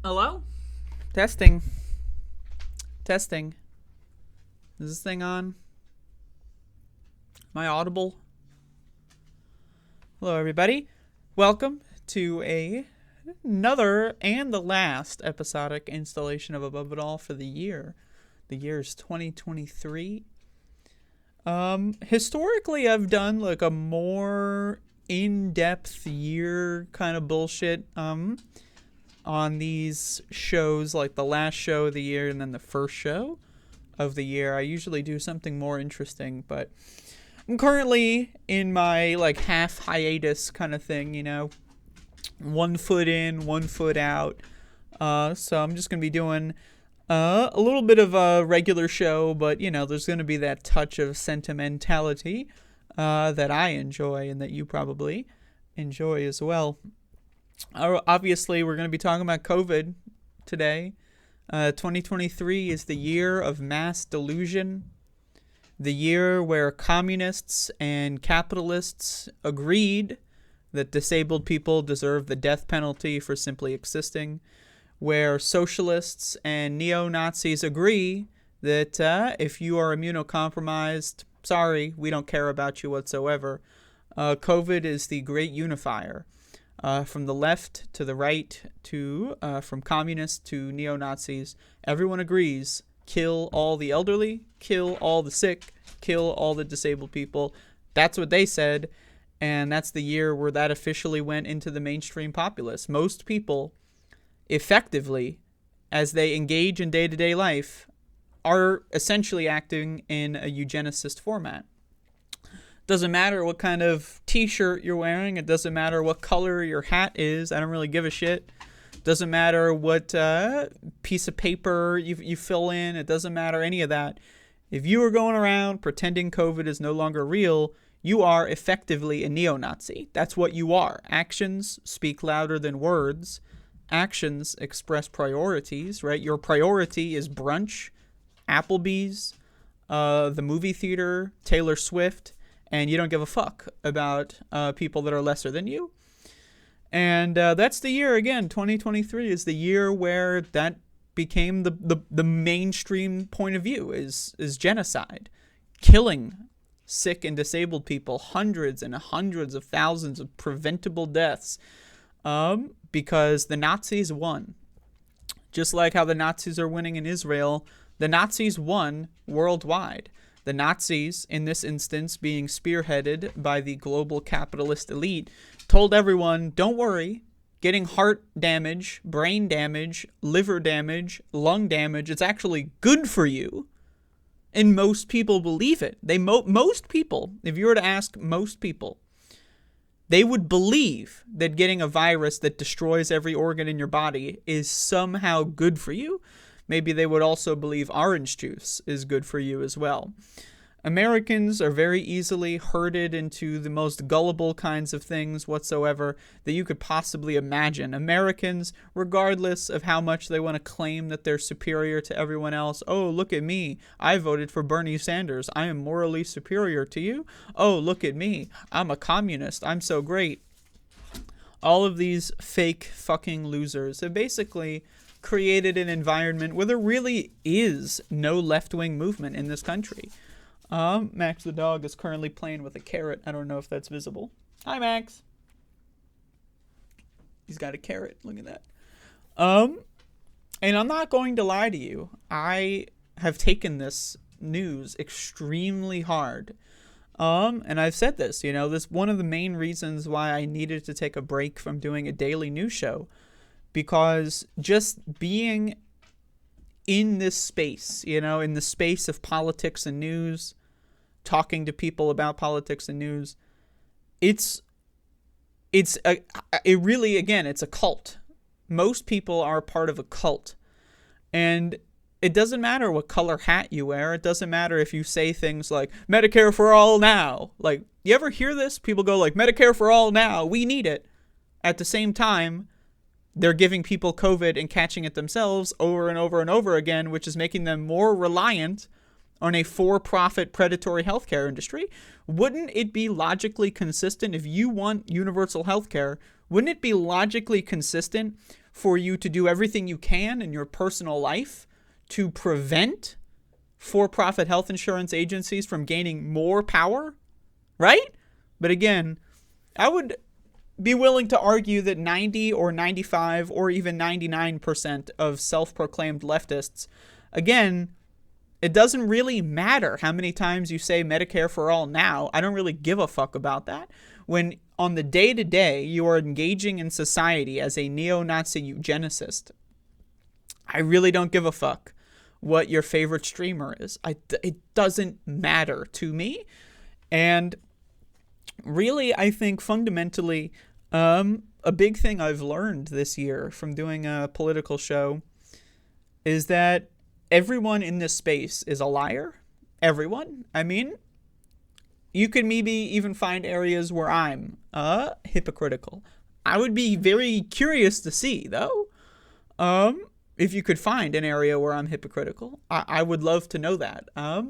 Hello? Testing. Testing. Is this thing on? Am I audible? Hello, everybody. Welcome to another and the last episodic installation of Above It All for the year. The year is 2023. Historically, I've done like a more in-depth year kind of bullshit, on these shows, like the last show of the year and then the first show of the year. I usually do something more interesting, but I'm currently in my like half hiatus kind of thing, you know, 1 foot in, 1 foot out. So I'm just going to be doing a little bit of a regular show, but you know, there's going to be that touch of sentimentality that I enjoy and that you probably enjoy as well. Obviously, we're going to be talking about COVID today. 2023 is the year of mass delusion, the year where communists and capitalists agreed that disabled people deserve the death penalty for simply existing, where socialists and neo-Nazis agree that if you are immunocompromised, sorry, we don't care about you whatsoever. COVID is the great unifier. From the left to the right, to from communists to neo-Nazis, everyone agrees, kill all the elderly, kill all the sick, kill all the disabled people. That's what they said, and that's the year where that officially went into the mainstream populace. Most people, effectively, as they engage in day-to-day life, are essentially acting in a eugenicist format. Doesn't matter what kind of t-shirt you're wearing. It doesn't matter what color your hat is. I don't really give a shit. Doesn't matter what piece of paper you fill in. It doesn't matter any of that. If you are going around pretending COVID is no longer real, you are effectively a neo-Nazi. That's what you are. Actions speak louder than words. Actions express priorities, right? Your priority is brunch, Applebee's, the movie theater, Taylor Swift, and you don't give a fuck about people that are lesser than you. And that's the year, again, 2023 is the year where that became the mainstream point of view, is genocide. Killing sick and disabled people, hundreds and hundreds of thousands of preventable deaths, because the Nazis won. Just like how the Nazis are winning in Israel, the Nazis won worldwide. The Nazis, in this instance being spearheaded by the global capitalist elite, told everyone, don't worry, getting heart damage, brain damage, liver damage, lung damage, it's actually good for you. And most people believe it. Most people, if you were to ask most people, they would believe that getting a virus that destroys every organ in your body is somehow good for you. Maybe they would also believe orange juice is good for you as well. Americans are very easily herded into the most gullible kinds of things whatsoever that you could possibly imagine. Americans, regardless of how much they want to claim that they're superior to everyone else, oh, look at me, I voted for Bernie Sanders, I am morally superior to you. Oh, look at me, I'm a communist, I'm so great. All of these fake fucking losers have basically created an environment where there really is no left-wing movement in this country. Max the dog is currently playing with a carrot. I don't know if that's visible. Hi, Max. He's got a carrot. Look at that. And I'm not going to lie to you. I have taken this news extremely hard. And I've said this, this one of the main reasons why I needed to take a break from doing a daily news show, because just being in this space, in the space of politics and news, talking to people about politics and news, it's a cult. Most people are part of a cult. And it doesn't matter what color hat you wear. It doesn't matter if you say things like Medicare for all now. Like, you ever hear this? People go like, Medicare for all now, we need it. At the same time, they're giving people COVID and catching it themselves over and over and over again, which is making them more reliant on a for-profit predatory healthcare industry. Wouldn't it be logically consistent if you want universal healthcare? Wouldn't it be logically consistent for you to do everything you can in your personal life to prevent for-profit health insurance agencies from gaining more power? Right? But again, I would be willing to argue that 90 or 95 or even 99% of self-proclaimed leftists, again, it doesn't really matter how many times you say Medicare for all now. I don't really give a fuck about that. When on the day-to-day you are engaging in society as a neo-Nazi eugenicist, I really don't give a fuck what your favorite streamer is. It doesn't matter to me. And really, I think fundamentally, a big thing I've learned this year from doing a political show is that everyone in this space is a liar. Everyone. I mean, you could maybe even find areas where I'm hypocritical. I would be very curious to see, though, if you could find an area where I'm hypocritical. I would love to know that. I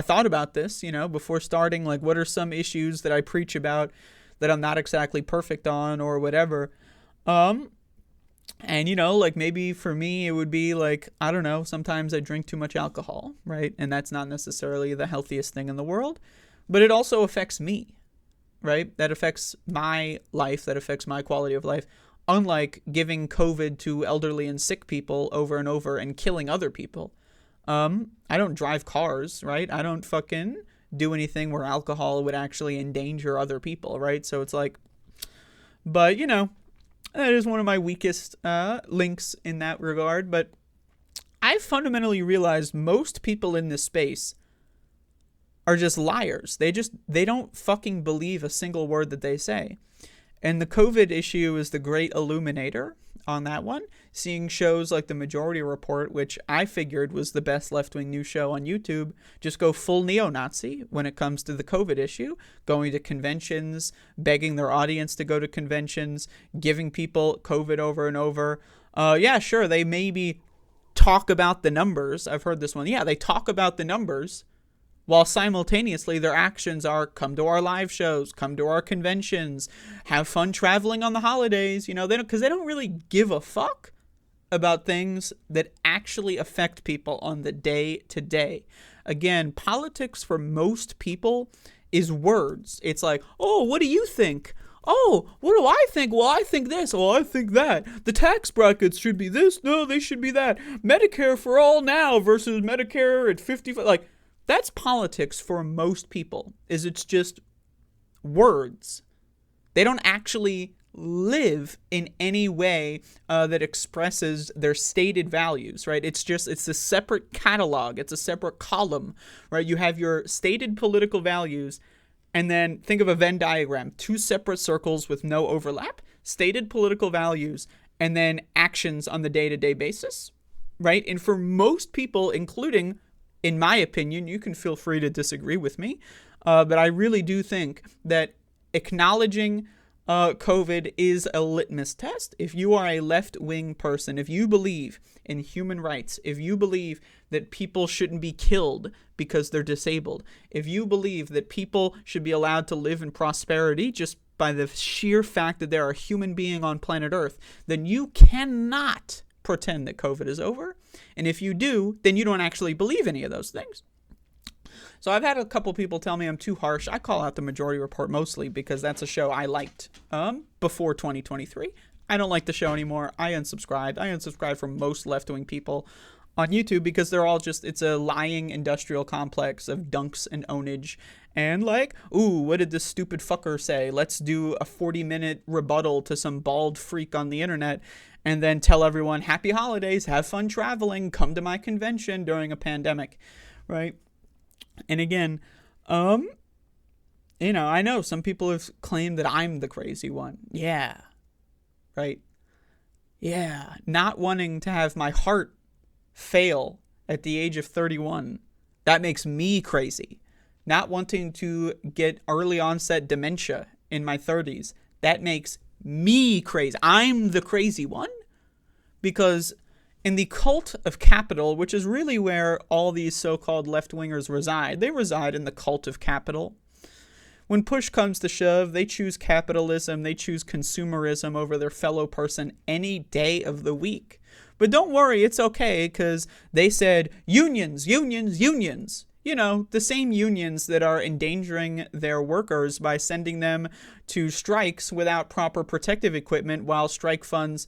thought about this, before starting, like, what are some issues that I preach about that I'm not exactly perfect on or whatever. And, like, maybe for me, it would be like, I don't know, sometimes I drink too much alcohol, right? And that's not necessarily the healthiest thing in the world, but it also affects me, right? That affects my life, that affects my quality of life, unlike giving COVID to elderly and sick people over and over and killing other people. I don't drive cars, right? I don't fucking do anything where alcohol would actually endanger other people, right? So it's like, but, that is one of my weakest links in that regard. But I fundamentally realized most people in this space are just liars. They don't fucking believe a single word that they say. And the COVID issue is the great illuminator on that one. Seeing shows like The Majority Report, which I figured was the best left-wing news show on YouTube, just go full neo-Nazi when it comes to the COVID issue, going to conventions, begging their audience to go to conventions, giving people COVID over and over. Yeah, sure, they maybe talk about the numbers. I've heard this one. Yeah, they talk about the numbers, while simultaneously their actions are come to our live shows, come to our conventions, have fun traveling on the holidays, because they don't really give a fuck about things that actually affect people on the day-to-day. Again, politics for most people is words. It's like, oh, what do you think? oh, what do I think? Well, I think this. Well, I think that. The tax brackets should be this. No, they should be that. Medicare for all now versus Medicare at 55. Like, that's politics for most people. It's just words. They don't actually live in any way that expresses their stated values, right? It's a separate catalog. It's a separate column, right? You have your stated political values, and then think of a Venn diagram, two separate circles with no overlap, stated political values, and then actions on the day-to-day basis, right? And for most people, including, in my opinion, you can feel free to disagree with me, but I really do think that acknowledging COVID is a litmus test. If you are a left-wing person, if you believe in human rights, if you believe that people shouldn't be killed because they're disabled, if you believe that people should be allowed to live in prosperity just by the sheer fact that they're a human being on planet Earth, then you cannot pretend that COVID is over. And if you do, then you don't actually believe any of those things. So I've had a couple people tell me I'm too harsh. I call out the Majority Report mostly because that's a show I liked before 2023. I don't like the show anymore. I unsubscribed. I unsubscribed from most left-wing people on YouTube because they're all just, it's a lying industrial complex of dunks and ownage. And like, ooh, what did this stupid fucker say? Let's do a 40-minute rebuttal to some bald freak on the internet and then tell everyone, happy holidays, have fun traveling, come to my convention during a pandemic, right? And again, I know some people have claimed that I'm the crazy one. Yeah. Right? Yeah. Not wanting to have my heart fail at the age of 31. That makes me crazy. Not wanting to get early onset dementia in my 30s. That makes me crazy. I'm the crazy one because in the cult of capital, which is really where all these so-called left-wingers reside, they reside in the cult of capital. When push comes to shove, they choose capitalism, they choose consumerism over their fellow person any day of the week. But don't worry, it's okay, because they said, unions, unions, unions. You know, the same unions that are endangering their workers by sending them to strikes without proper protective equipment while strike funds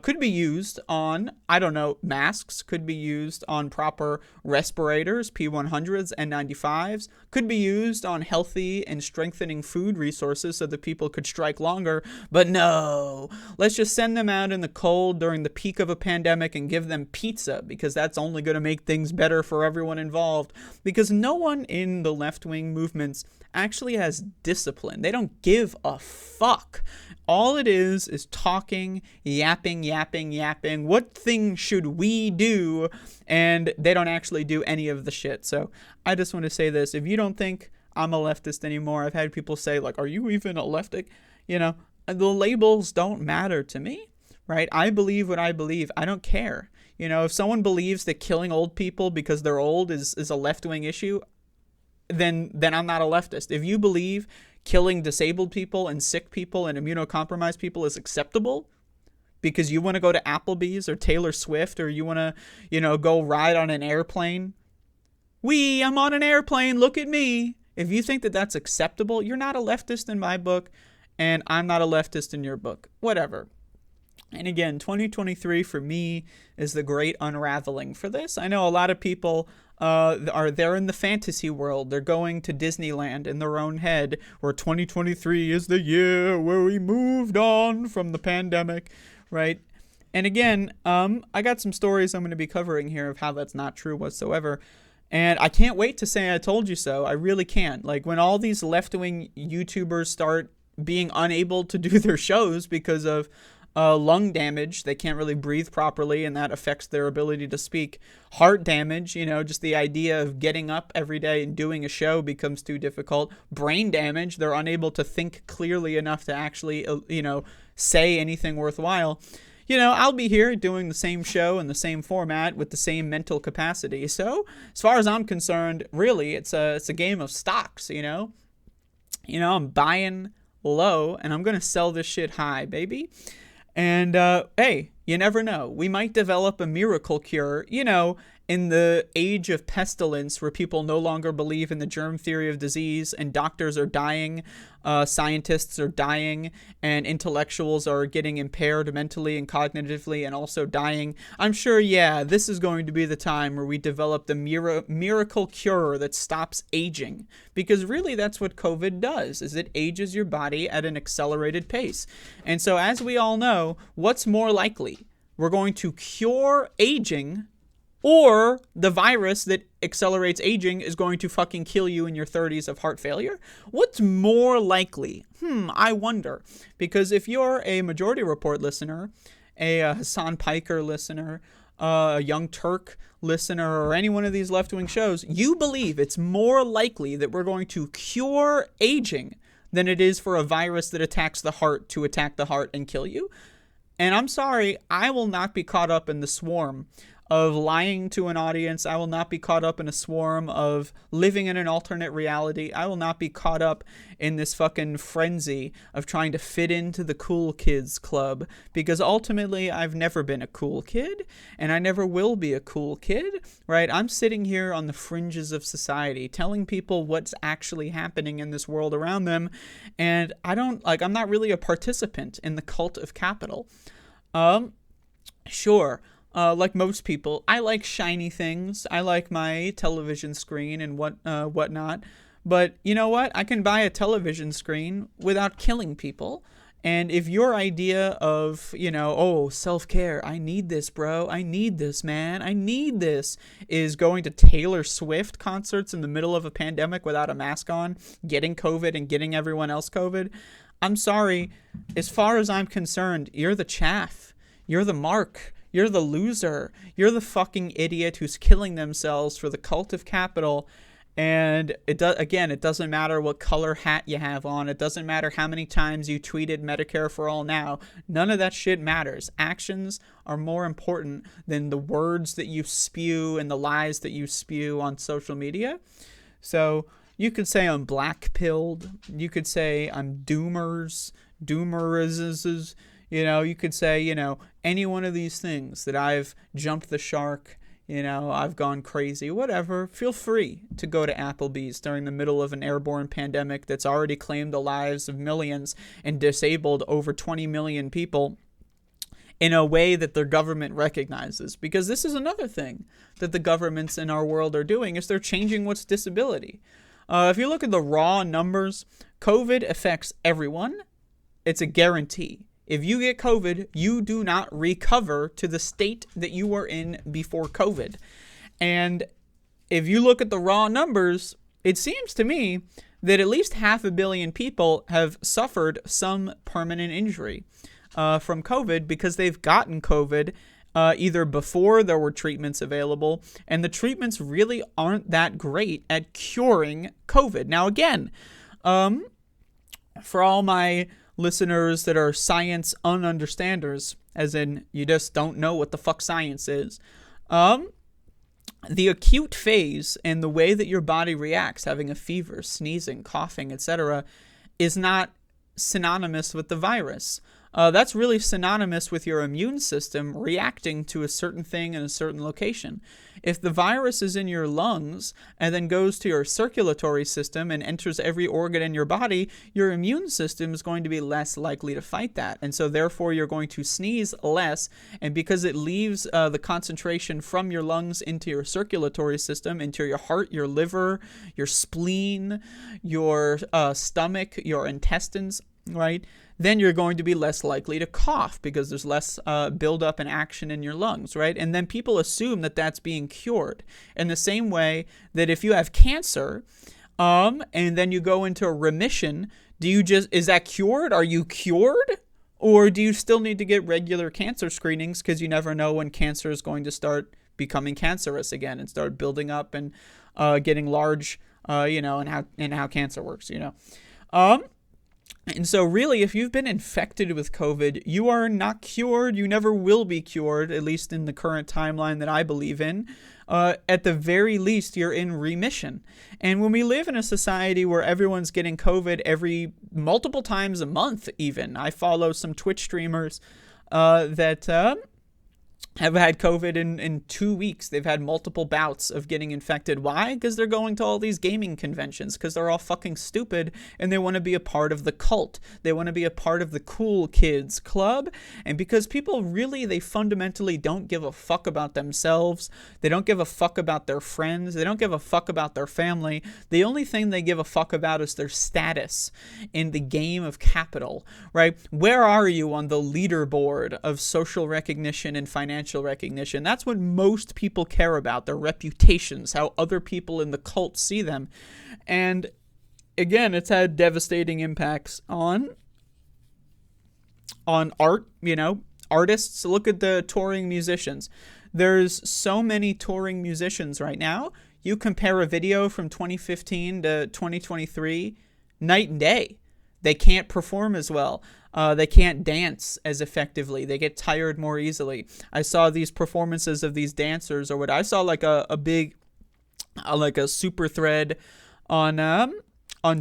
could be used on, I don't know, masks, could be used on proper respirators, P100s, N95s, could be used on healthy and strengthening food resources so that people could strike longer. But no, let's just send them out in the cold during the peak of a pandemic and give them pizza because that's only going to make things better for everyone involved. Because no one in the left-wing movements actually has discipline. They don't give a fuck. All it is talking, yapping. What thing should we do? And they don't actually do any of the shit. So I just want to say this. If you don't think I'm a leftist anymore, I've had people say, like, are you even a leftist? You know, the labels don't matter to me, right? I believe what I believe. I don't care. You know, if someone believes that killing old people because they're old is a left-wing issue, then I'm not a leftist. If you believe killing disabled people and sick people and immunocompromised people is acceptable because you want to go to Applebee's or Taylor Swift or you want to, go ride on an airplane. I'm on an airplane. Look at me. If you think that that's acceptable, you're not a leftist in my book and I'm not a leftist in your book. Whatever. And again, 2023 for me is the great unraveling for this. I know a lot of people they're in the fantasy world. They're going to Disneyland in their own head where 2023 is the year where we moved on from the pandemic, right? And again, I got some stories I'm going to be covering here of how that's not true whatsoever. And I can't wait to say I told you so. I really can't. Like when all these left-wing YouTubers start being unable to do their shows because of lung damage, they can't really breathe properly and that affects their ability to speak. Heart damage, just the idea of getting up every day and doing a show becomes too difficult. Brain damage, they're unable to think clearly enough to actually, say anything worthwhile. I'll be here doing the same show in the same format with the same mental capacity. So as far as I'm concerned, really, it's a game of stocks, I'm buying low and I'm going to sell this shit high, baby. And, hey, you never know. We might develop a miracle cure, in the age of pestilence, where people no longer believe in the germ theory of disease and doctors are dying, scientists are dying, and intellectuals are getting impaired mentally and cognitively and also dying, I'm sure, yeah, this is going to be the time where we develop the miracle cure that stops aging. Because really that's what COVID does, is it ages your body at an accelerated pace. And so as we all know, what's more likely? We're going to cure aging, or the virus that accelerates aging is going to fucking kill you in your 30s of heart failure? What's more likely? I wonder. Because if you're a Majority Report listener, a Hassan Piker listener, a Young Turk listener, or any one of these left-wing shows, you believe it's more likely that we're going to cure aging than it is for a virus that attacks the heart to attack the heart and kill you. And I'm sorry, I will not be caught up in the swarm of lying to an audience. I will not be caught up in a swarm of living in an alternate reality. I will not be caught up in this fucking frenzy of trying to fit into the cool kids club, because ultimately I've never been a cool kid and I never will be a cool kid, right? I'm sitting here on the fringes of society telling people what's actually happening in this world around them, and I'm not really a participant in the cult of capital. Sure. Like most people, I like shiny things. I like my television screen and whatnot. But you know what? I can buy a television screen without killing people. And if your idea of, self-care, I need this, bro. I need this, man. I need this, is going to Taylor Swift concerts in the middle of a pandemic without a mask on, getting COVID and getting everyone else COVID, I'm sorry. As far as I'm concerned, you're the chaff. You're the mark. You're the loser. You're the fucking idiot who's killing themselves for the cult of capital. And it doesn't matter what color hat you have on. It doesn't matter how many times you tweeted Medicare for all now. None of that shit matters. Actions are more important than the words that you spew and the lies that you spew on social media. So you could say I'm black-pilled. You could say I'm doomerizes. You could say, any one of these things, that I've jumped the shark, I've gone crazy, whatever. Feel free to go to Applebee's during the middle of an airborne pandemic that's already claimed the lives of millions and disabled over 20 million people in a way that their government recognizes. Because this is another thing that the governments in our world are doing, is they're changing what's disability. If you look at the raw numbers, COVID affects everyone. It's a guarantee. If you get COVID, you do not recover to the state that you were in before COVID. And if you look at the raw numbers, it seems to me that at least 500 million people have suffered some permanent injury from COVID, because they've gotten COVID either before there were treatments available, and the treatments really aren't that great at curing COVID. Now, again, for all my listeners that are science ununderstanders, as in you just don't know what the fuck science is, the acute phase and the way that your body reacts, having a fever, sneezing, coughing, etc., is not synonymous with the virus. That's really synonymous with your immune system reacting to a certain thing in a certain location. If the virus is in your lungs and then goes to your circulatory system and enters every organ in your body, your immune system is going to be less likely to fight that. And so therefore you're going to sneeze less. And because it leaves the concentration from your lungs into your circulatory system, into your heart, your liver, your spleen, your stomach, your intestines, right? Then you're going to be less likely to cough because there's less buildup and action in your lungs, right? And then people assume that that's being cured. In the same way that if you have cancer, and then you go into a remission, is that cured? Are you cured? Or do you still need to get regular cancer screenings because you never know when cancer is going to start becoming cancerous again and start building up and getting large, and how cancer works, And so really, if you've been infected with COVID, you are not cured. You never will be cured, at least in the current timeline that I believe in. At the very least, you're in remission. And when we live in a society where everyone's getting COVID multiple times a month even, I follow some Twitch streamers that have had COVID in 2 weeks. They've had multiple bouts of getting infected. Why? Because they're going to all these gaming conventions because they're all fucking stupid and they want to be a part of the cult. They want to be a part of the cool kids club. And because people really, they fundamentally don't give a fuck about themselves. They don't give a fuck about their friends. They don't give a fuck about their family. The only thing they give a fuck about is their status in the game of capital, right? Where are you on the leaderboard of social recognition and financial recognition? That's what most people care about, their reputations, how other people in the cult see them. And again, it's had devastating impacts on art, artists. Look at the touring musicians. There's so many touring musicians right now. You compare a video from 2015 to 2023, night and day. They can't perform as well. They can't dance as effectively. They get tired more easily. I saw these performances of these dancers, or what I saw like a big, like a super thread on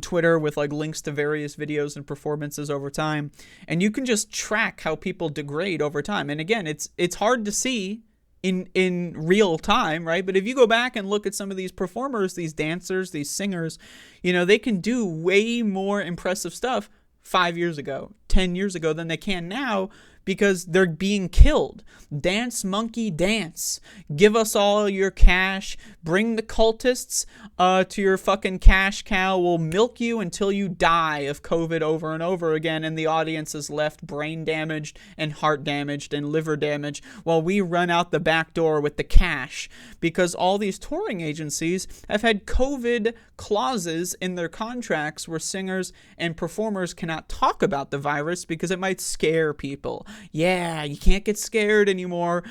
Twitter with like links to various videos and performances over time, and you can just track how people degrade over time. And again, it's hard to see in real time, right? But if you go back and look at some of these performers, these dancers, these singers, they can do way more impressive stuff 5 years ago, 10 years ago than they can now because they're being killed. Dance, monkey, dance. Give us all your cash. Bring the cultists to your fucking cash cow. We'll milk you until you die of COVID over and over again, and the audience is left brain damaged and heart damaged and liver damaged while we run out the back door with the cash, because all these touring agencies have had COVID clauses in their contracts where singers and performers cannot talk about the virus because it might scare people. Yeah, you can't get scared anymore,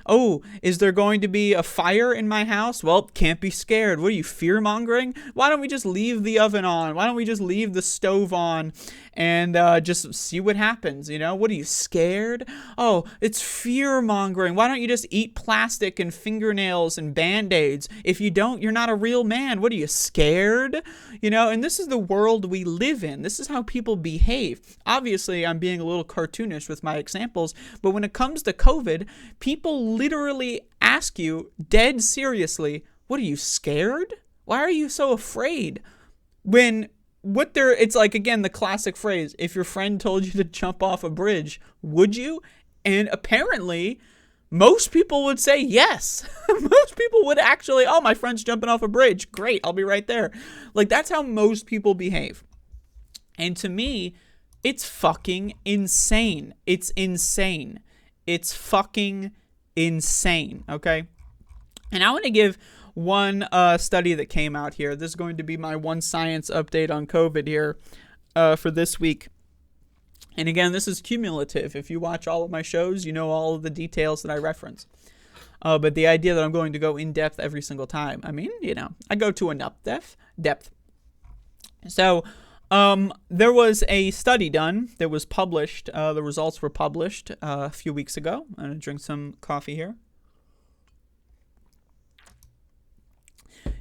Oh, is there going to be a fire in my house? Well, can't be scared. What are you, fear-mongering? Why don't we just leave the oven on? Why don't we just leave the stove on and just see what happens, What are you, scared? Oh, it's fear-mongering. Why don't you just eat plastic and fingernails and Band-Aids? If you don't, you're not a real man. What are you, scared? And this is the world we live in. This is how people behave. Obviously, I'm being a little cartoonish with my examples, but when it comes to COVID, people literally ask you dead seriously, what are you, scared? Why are you so afraid? It's like, again, the classic phrase, if your friend told you to jump off a bridge, would you? And apparently, most people would say yes. Most people would actually, oh, my friend's jumping off a bridge. Great, I'll be right there. Like, that's how most people behave. And to me, it's fucking insane. It's insane. It's fucking insane, okay? And I want to give one study that came out here. This is going to be my one science update on COVID here for this week. And again, this is cumulative. If you watch all of my shows, you know all of the details that I reference. But the idea that I'm going to go in depth every single time, I mean, I go to enough depth. So there was a study done that was published. The results were published a few weeks ago. I'm going to drink some coffee here.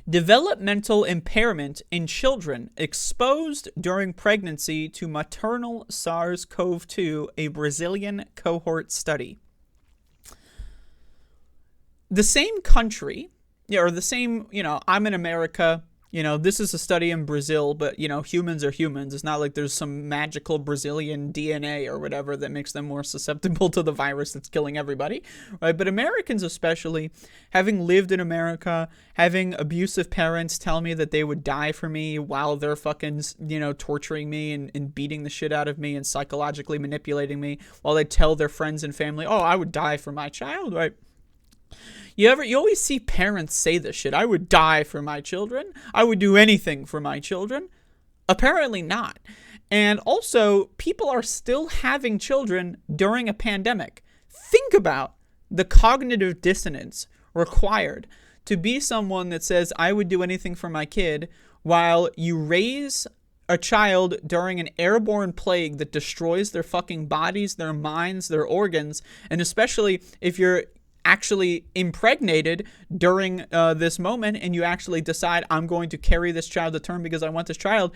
Developmental impairment in children exposed during pregnancy to maternal SARS-CoV-2, a Brazilian cohort study. The same country, or the same, I'm in America, this is a study in Brazil, but, humans are humans. It's not like there's some magical Brazilian DNA or whatever that makes them more susceptible to the virus that's killing everybody, right? But Americans especially, having lived in America, having abusive parents tell me that they would die for me while they're fucking, torturing me and beating the shit out of me and psychologically manipulating me, while they tell their friends and family, oh, I would die for my child, right? You always see parents say this shit. I would die for my children. I would do anything for my children. Apparently not. And also, people are still having children during a pandemic. Think about the cognitive dissonance required to be someone that says, I would do anything for my kid, while you raise a child during an airborne plague that destroys their fucking bodies, their minds, their organs, and especially if you're actually impregnated during this moment and you actually decide, I'm going to carry this child to term because I want this child.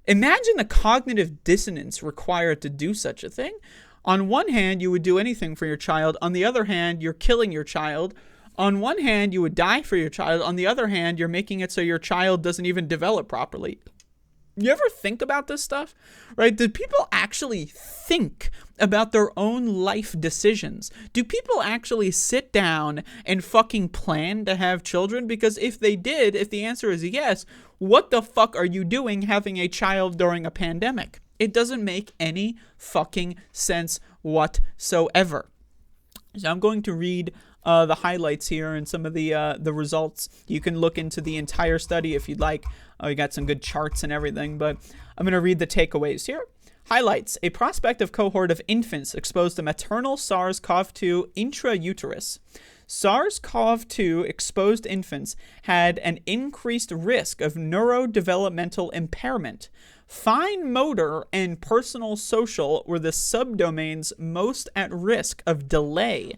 Imagine the cognitive dissonance required to do such a thing. On one hand, you would do anything for your child. On the other hand, you're killing your child. On one hand, you would die for your child. On the other hand, you're making it so your child doesn't even develop properly. You ever think about this stuff? Right? Do people actually think about their own life decisions? Do people actually sit down and fucking plan to have children? Because if they did, if the answer is yes, what the fuck are you doing having a child during a pandemic? It doesn't make any fucking sense whatsoever. So I'm going to read the highlights here and some of the results. You can look into the entire study if you'd like. We got some good charts and everything, but I'm going to read the takeaways here. Highlights: a prospective cohort of infants exposed to maternal SARS-CoV-2 intrauterus. SARS-CoV-2 exposed infants had an increased risk of neurodevelopmental impairment. Fine motor and personal social were the subdomains most at risk of delay.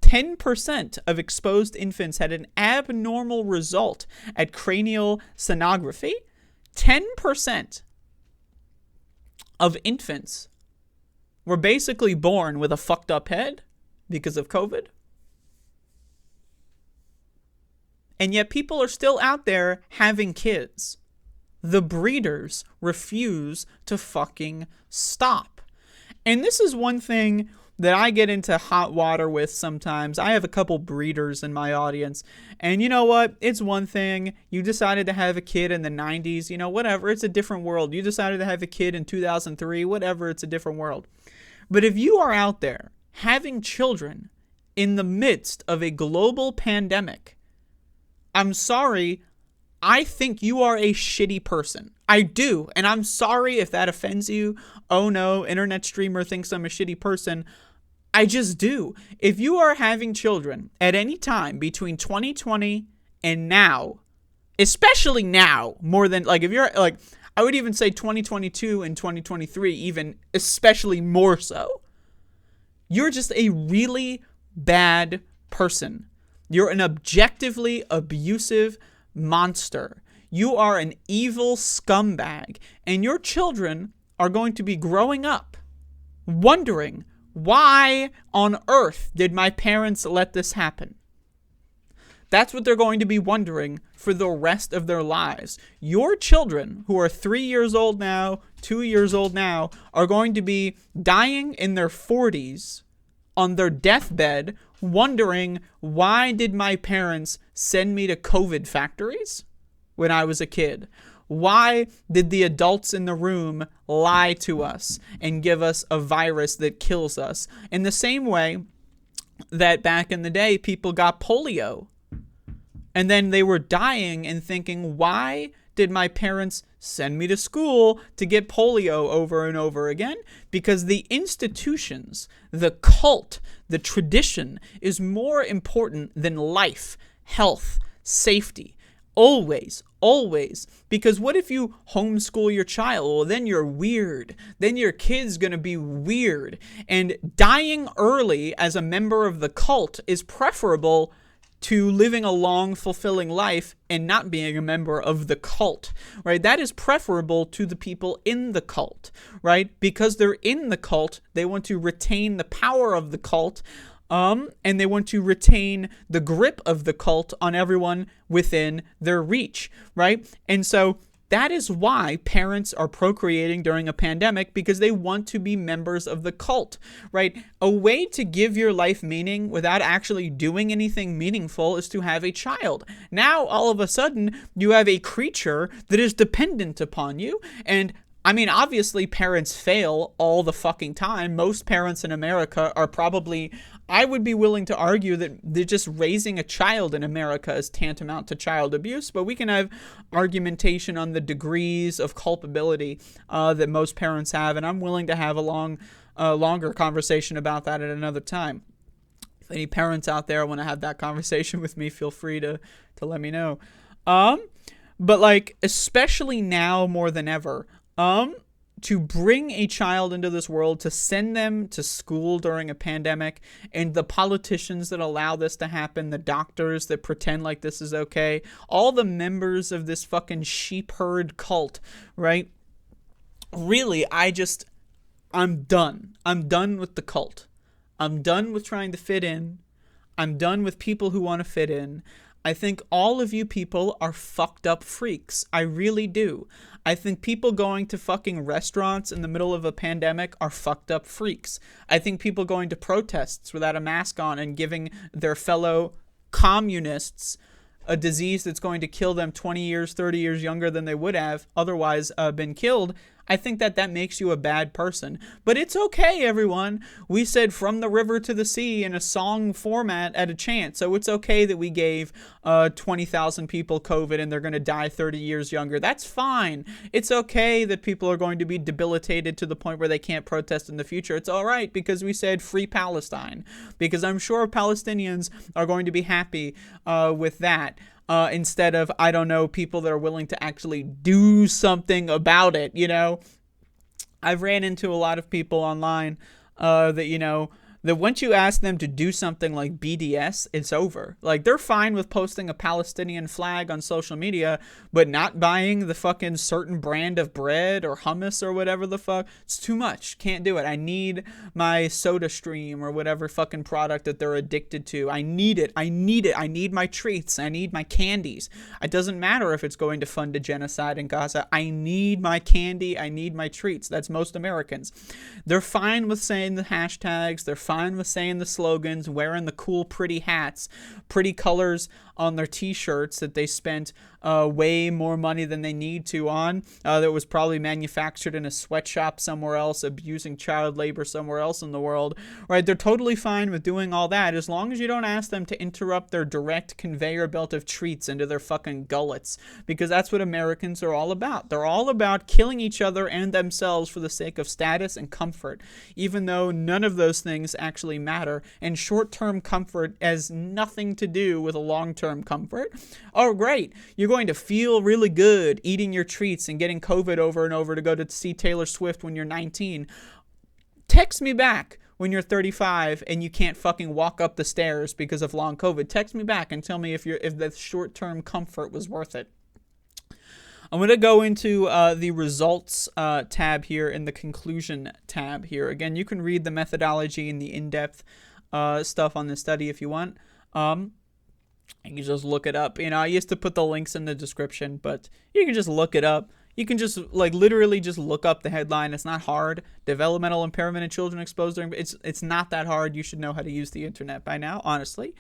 10% of exposed infants had an abnormal result at cranial sonography. 10% of infants were basically born with a fucked up head because of COVID. And yet people are still out there having kids. The breeders refuse to fucking stop. And this is one thing that I get into hot water with sometimes. I have a couple breeders in my audience. And you know what? It's one thing. You decided to have a kid in the 90s. You know, whatever. It's a different world. You decided to have a kid in 2003. Whatever. It's a different world. But if you are out there having children in the midst of a global pandemic, I'm sorry, I think you are a shitty person. I do. And I'm sorry if that offends you. Oh no, internet streamer thinks I'm a shitty person. I just do. If you are having children at any time between 2020 and now, especially now, more than, like, if you're, like, I would even say 2022 and 2023, even especially more so, you're just a really bad person. You're an objectively abusive monster. You are an evil scumbag, and your children are going to be growing up wondering, why on earth did my parents let this happen? That's what they're going to be wondering for the rest of their lives. Your children, who are 3 years old now, 2 years old now, are going to be dying in their 40s on their deathbed, wondering, why did my parents send me to COVID factories when I was a kid? Why did the adults in the room lie to us and give us a virus that kills us? In the same way that back in the day, people got polio. And then they were dying and thinking, why did my parents send me to school to get polio over and over again? Because the institutions, the cult, the tradition is more important than life, health, safety. Always, always. Because what if you homeschool your child? Well, then you're weird. Then your kid's going to be weird. And dying early as a member of the cult is preferable to living a long, fulfilling life and not being a member of the cult, right? That is preferable to the people in the cult, right? Because they're in the cult, they want to retain the power of the cult, and they want to retain the grip of the cult on everyone within their reach, right? And so that is why parents are procreating during a pandemic, because they want to be members of the cult, right? A way to give your life meaning without actually doing anything meaningful is to have a child. Now, all of a sudden, you have a creature that is dependent upon you. And I mean, obviously, parents fail all the fucking time. Most parents in America are probably, I would be willing to argue that they're just raising a child in America is tantamount to child abuse, but we can have argumentation on the degrees of culpability that most parents have, and I'm willing to have a longer conversation about that at another time. If any parents out there want to have that conversation with me, feel free to let me know. But like, especially now more than ever, to bring a child into this world, to send them to school during a pandemic, and the politicians that allow this to happen, the doctors that pretend like this is okay, all the members of this fucking sheep herd cult, right? Really, I'm done. I'm done with the cult. I'm done with trying to fit in. I'm done with people who want to fit in. I think all of you people are fucked up freaks. I really do. I think people going to fucking restaurants in the middle of a pandemic are fucked up freaks. I think people going to protests without a mask on and giving their fellow communists a disease that's going to kill them 20 years, 30 years younger than they would have otherwise been killed. I think that makes you a bad person. But it's okay, everyone. We said from the river to the sea in a song format at a chant. So it's okay that we gave 20,000 people COVID and they're going to die 30 years younger. That's fine. It's okay that people are going to be debilitated to the point where they can't protest in the future. It's all right because we said free Palestine. Because I'm sure Palestinians are going to be happy with that. Instead of, I don't know, people that are willing to actually do something about it, you know? I've ran into a lot of people online that once you ask them to do something like BDS, it's over. Like, they're fine with posting a Palestinian flag on social media, but not buying the fucking certain brand of bread or hummus or whatever the fuck. It's too much. Can't do it. I need my Soda Stream or whatever fucking product that they're addicted to. I need it. I need my treats. I need my candies. It doesn't matter if it's going to fund a genocide in Gaza. I need my candy. I need my treats. That's most Americans. They're fine with saying the hashtags. They're fine with saying the slogans, wearing the cool, pretty hats, pretty colors on their t-shirts that they spent way more money than they need to on, that was probably manufactured in a sweatshop somewhere else, abusing child labor somewhere else in the world, right? They're totally fine with doing all that as long as you don't ask them to interrupt their direct conveyor belt of treats into their fucking gullets, because that's what Americans are all about. They're all about killing each other and themselves for the sake of status and comfort, even though none of those things actually matter, and short-term comfort has nothing to do with a long-term comfort. Oh, great. You're going to feel really good eating your treats and getting COVID over and over to go to see Taylor Swift when you're 19. Text me back when you're 35 and you can't fucking walk up the stairs because of long COVID. Text me back and tell me if the short-term comfort was worth it. I'm going to go into the results tab here and the conclusion tab here. Again, you can read the methodology and the in-depth stuff on this study if you want. You can just look it up. You know, I used to put the links in the description, but you can just look it up. You can just, like, literally just look up the headline. It's not hard. Developmental impairment in children exposed during... It's not that hard. You should know how to use the internet by now, honestly.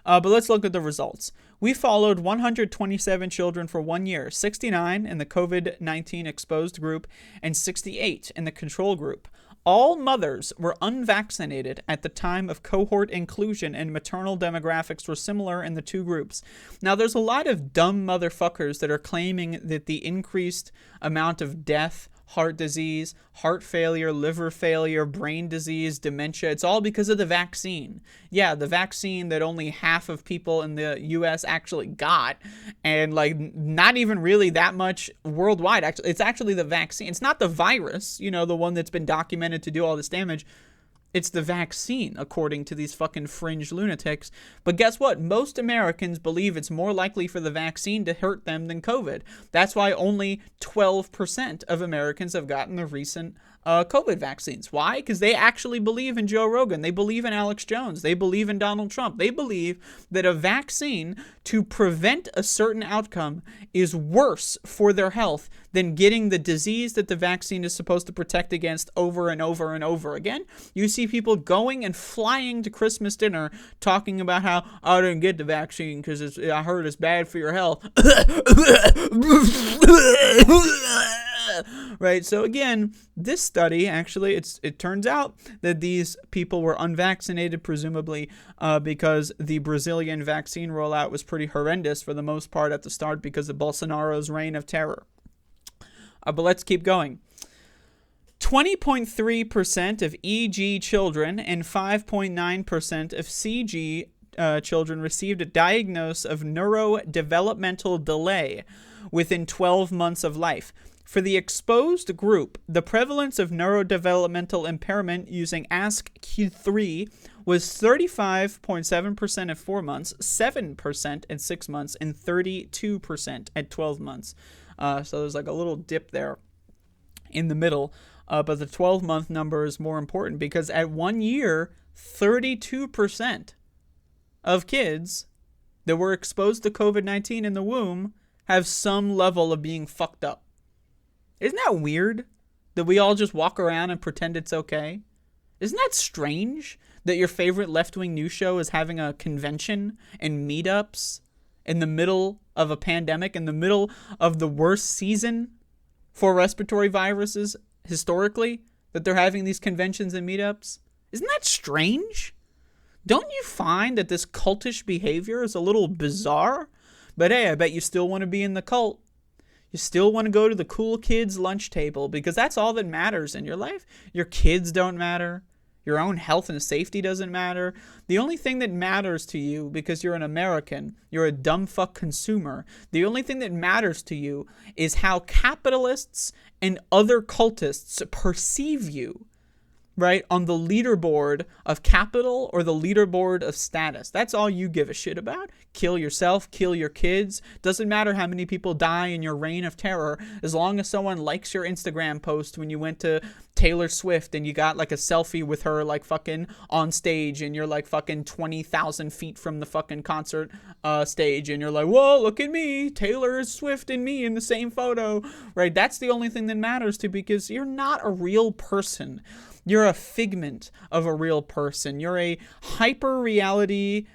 But let's look at the results. We followed 127 children for 1 year, 69 in the COVID-19 exposed group and 68 in the control group. All mothers were unvaccinated at the time of cohort inclusion, and maternal demographics were similar in the two groups. Now, there's a lot of dumb motherfuckers that are claiming that the increased amount of death, heart disease, heart failure, liver failure, brain disease, dementia, it's all because of the vaccine. Yeah, the vaccine that only half of people in the US actually got, and like not even really that much worldwide. Actually, it's actually the vaccine. It's not the virus, you know, the one that's been documented to do all this damage. It's the vaccine, according to these fucking fringe lunatics. But guess what? Most Americans believe it's more likely for the vaccine to hurt them than COVID. That's why only 12% of Americans have gotten the recent COVID vaccines. Why? Because they actually believe in Joe Rogan. They believe in Alex Jones. They believe in Donald Trump. They believe that a vaccine to prevent a certain outcome is worse for their health than getting the disease that the vaccine is supposed to protect against over and over and over again. You see people going and flying to Christmas dinner talking about how, I didn't get the vaccine because I heard it's bad for your health. Right, so again, this study, actually, it turns out that these people were unvaccinated, presumably because the Brazilian vaccine rollout was pretty horrendous for the most part at the start because of Bolsonaro's reign of terror. But let's keep going. 20.3% of EG children and 5.9% of CG children received a diagnosis of neurodevelopmental delay within 12 months of life. For the exposed group, the prevalence of neurodevelopmental impairment using ASCQ3 was 35.7% at 4 months, 7% at 6 months, and 32% at 12 months. So there's like a little dip there in the middle. But the 12-month number is more important because at 1 year, 32% of kids that were exposed to COVID-19 in the womb have some level of being fucked up. Isn't that weird that we all just walk around and pretend it's okay? Isn't that strange that your favorite left-wing news show is having a convention and meetups in the middle of a pandemic, in the middle of the worst season for respiratory viruses historically, that they're having these conventions and meetups? Isn't that strange? Don't you find that this cultish behavior is a little bizarre? But hey, I bet you still want to be in the cult. You still want to go to the cool kids' lunch table because that's all that matters in your life. Your kids don't matter. Your own health and safety doesn't matter. The only thing that matters to you, because you're an American, you're a dumb fuck consumer, the only thing that matters to you is how capitalists and other cultists perceive you, right? On the leaderboard of capital or the leaderboard of status. That's all you give a shit about. Kill yourself, kill your kids. Doesn't matter how many people die in your reign of terror, as long as someone likes your Instagram post when you went to Taylor Swift and you got like a selfie with her like fucking on stage and you're like fucking 20,000 feet from the fucking concert stage and you're like, whoa, look at me, Taylor Swift and me in the same photo, right? That's the only thing that matters to you because you're not a real person. You're a figment of a real person. You're a hyper-reality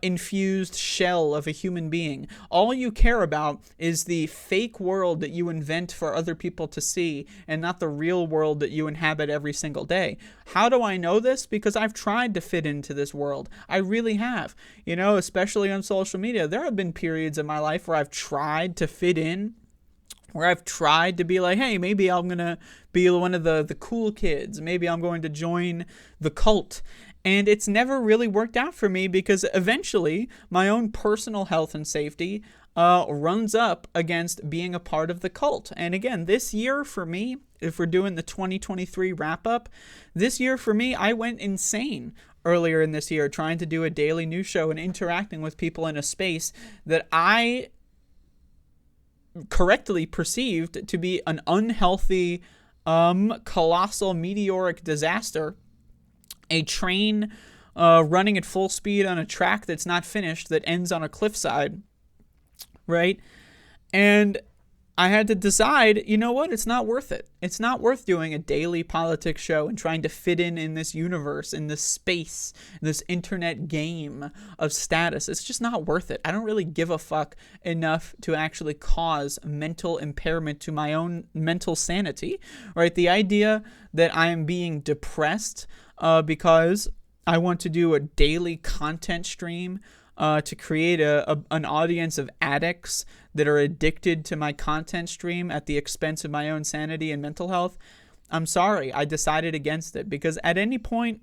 infused shell of a human being. All you care about is the fake world that you invent for other people to see and not the real world that you inhabit every single day. How do I know this? Because I've tried to fit into this world. I really have. You know, especially on social media. There have been periods in my life where I've tried to fit in, where I've tried to be like, hey, maybe I'm going to be one of the cool kids. Maybe I'm going to join the cult. And it's never really worked out for me because eventually my own personal health and safety runs up against being a part of the cult. And again, this year for me, if we're doing the 2023 wrap up, this year for me, I went insane earlier in this year trying to do a daily news show and interacting with people in a space that I correctly perceived to be an unhealthy, colossal, meteoric disaster. A train running at full speed on a track that's not finished that ends on a cliffside, right? And I had to decide, you know what? It's not worth it. It's not worth doing a daily politics show and trying to fit in this universe, in this space, in this internet game of status. It's just not worth it. I don't really give a fuck enough to actually cause mental impairment to my own mental sanity, right? The idea that I am being depressed because I want to do a daily content stream to create an audience of addicts that are addicted to my content stream at the expense of my own sanity and mental health. I'm sorry, I decided against it because at any point,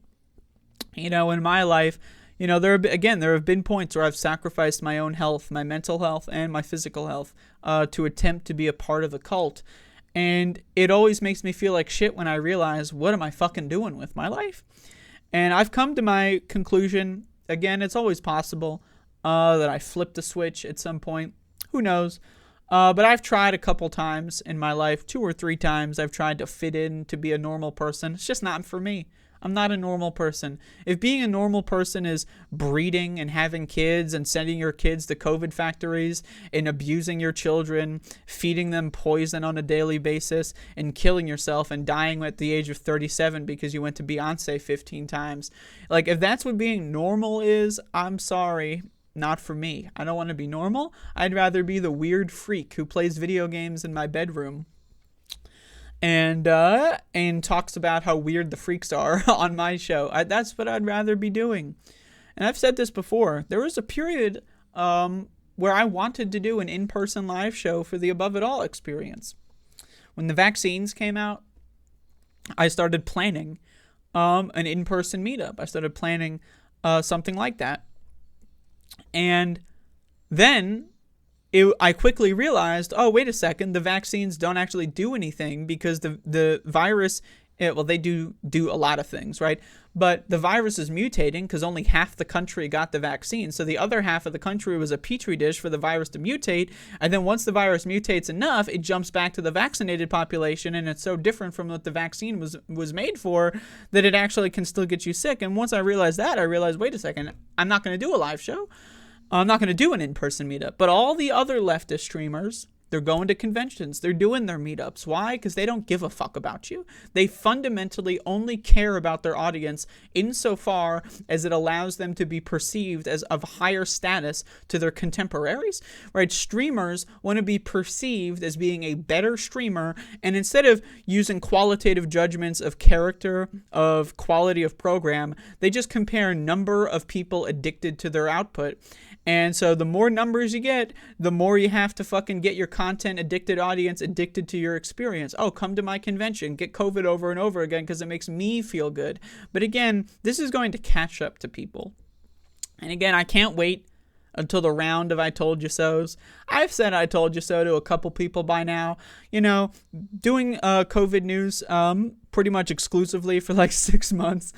you know, in my life, you know, there have been points where I've sacrificed my own health, my mental health, and my physical health to attempt to be a part of the cult. And it always makes me feel like shit when I realize, what am I fucking doing with my life? And I've come to my conclusion, again, it's always possible that I flip the switch at some point. Who knows? But I've tried a couple times in my life, 2 or 3 times, I've tried to fit in to be a normal person. It's just not for me. I'm not a normal person. If being a normal person is breeding and having kids and sending your kids to COVID factories and abusing your children, feeding them poison on a daily basis and killing yourself and dying at the age of 37 because you went to Beyonce 15 times. Like, if that's what being normal is, I'm sorry. Not for me. I don't want to be normal. I'd rather be the weird freak who plays video games in my bedroom and talks about how weird the freaks are on my show. That's what I'd rather be doing. And I've said this before. There was a period where I wanted to do an in-person live show for the Above It All experience. When the vaccines came out, I started planning an in-person meetup. I started planning something like that. And then I quickly realized, oh, wait a second, the vaccines don't actually do anything because the virus Yeah, well, they do a lot of things, right? But the virus is mutating because only half the country got the vaccine. So the other half of the country was a petri dish for the virus to mutate. And then once the virus mutates enough, it jumps back to the vaccinated population. And it's so different from what the vaccine was made for that it actually can still get you sick. And once I realized that, I realized, wait a second, I'm not going to do a live show. I'm not going to do an in-person meetup. But all the other leftist streamers, they're going to conventions. They're doing their meetups. Why? Because they don't give a fuck about you. They fundamentally only care about their audience insofar as it allows them to be perceived as of higher status to their contemporaries, right? Streamers want to be perceived as being a better streamer, and instead of using qualitative judgments of character, of quality of program, they just compare number of people addicted to their output. And so the more numbers you get, the more you have to fucking get your content addicted audience addicted to your experience. Oh, come to my convention, get COVID over and over again because it makes me feel good. But again, this is going to catch up to people. And again, I can't wait until the round of I told you so's. I've said I told you so to a couple people by now. You know, doing COVID news pretty much exclusively for like 6 months.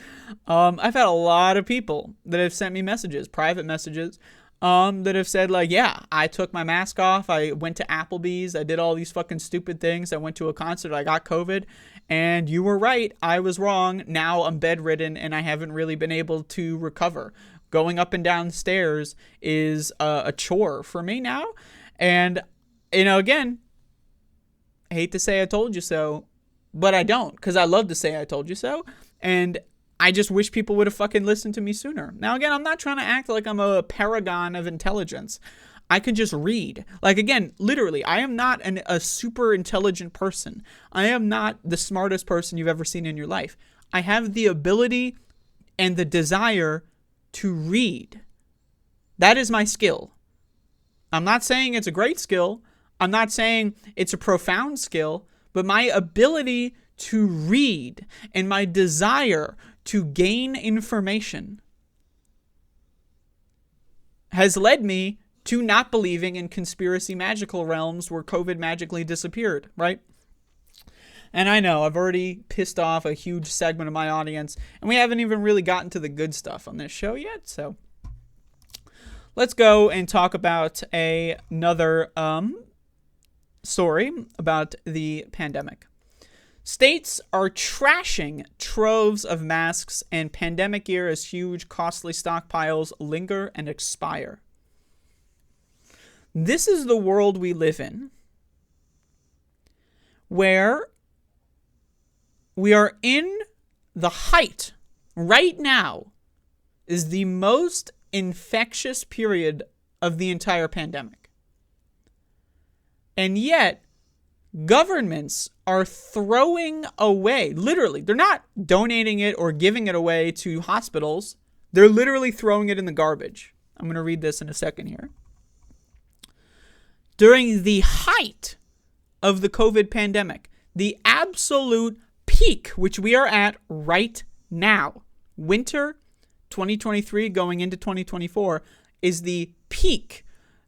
I've had a lot of people that have sent me messages, private messages, that have said like, yeah, I took my mask off. I went to Applebee's. I did all these fucking stupid things. I went to a concert. I got COVID. And you were right. I was wrong. Now I'm bedridden and I haven't really been able to recover. Going up and down stairs is a chore for me now. And, you know, again, I hate to say I told you so, but I don't, because I love to say I told you so. And I just wish people would have fucking listened to me sooner. Now, again, I'm not trying to act like I'm a paragon of intelligence. I can just read. Like, again, literally, I am not a super intelligent person. I am not the smartest person you've ever seen in your life. I have the ability and the desire to read. That is my skill. I'm not saying it's a great skill. I'm not saying it's a profound skill, but my ability to read and my desire to gain information has led me to not believing in conspiracy magical realms where COVID magically disappeared, right? And I know I've already pissed off a huge segment of my audience, and we haven't even really gotten to the good stuff on this show yet. So let's go and talk about another story about the pandemic. States are trashing troves of masks, and pandemic year as huge, costly stockpiles linger and expire. This is the world we live in, where we are in the height, right now, is the most infectious period of the entire pandemic. And yet, governments are throwing away, literally, they're not donating it or giving it away to hospitals. They're literally throwing it in the garbage. I'm going to read this in a second here. During the height of the COVID pandemic, the absolute peak, which we are at right now, winter 2023 going into 2024, is the peak,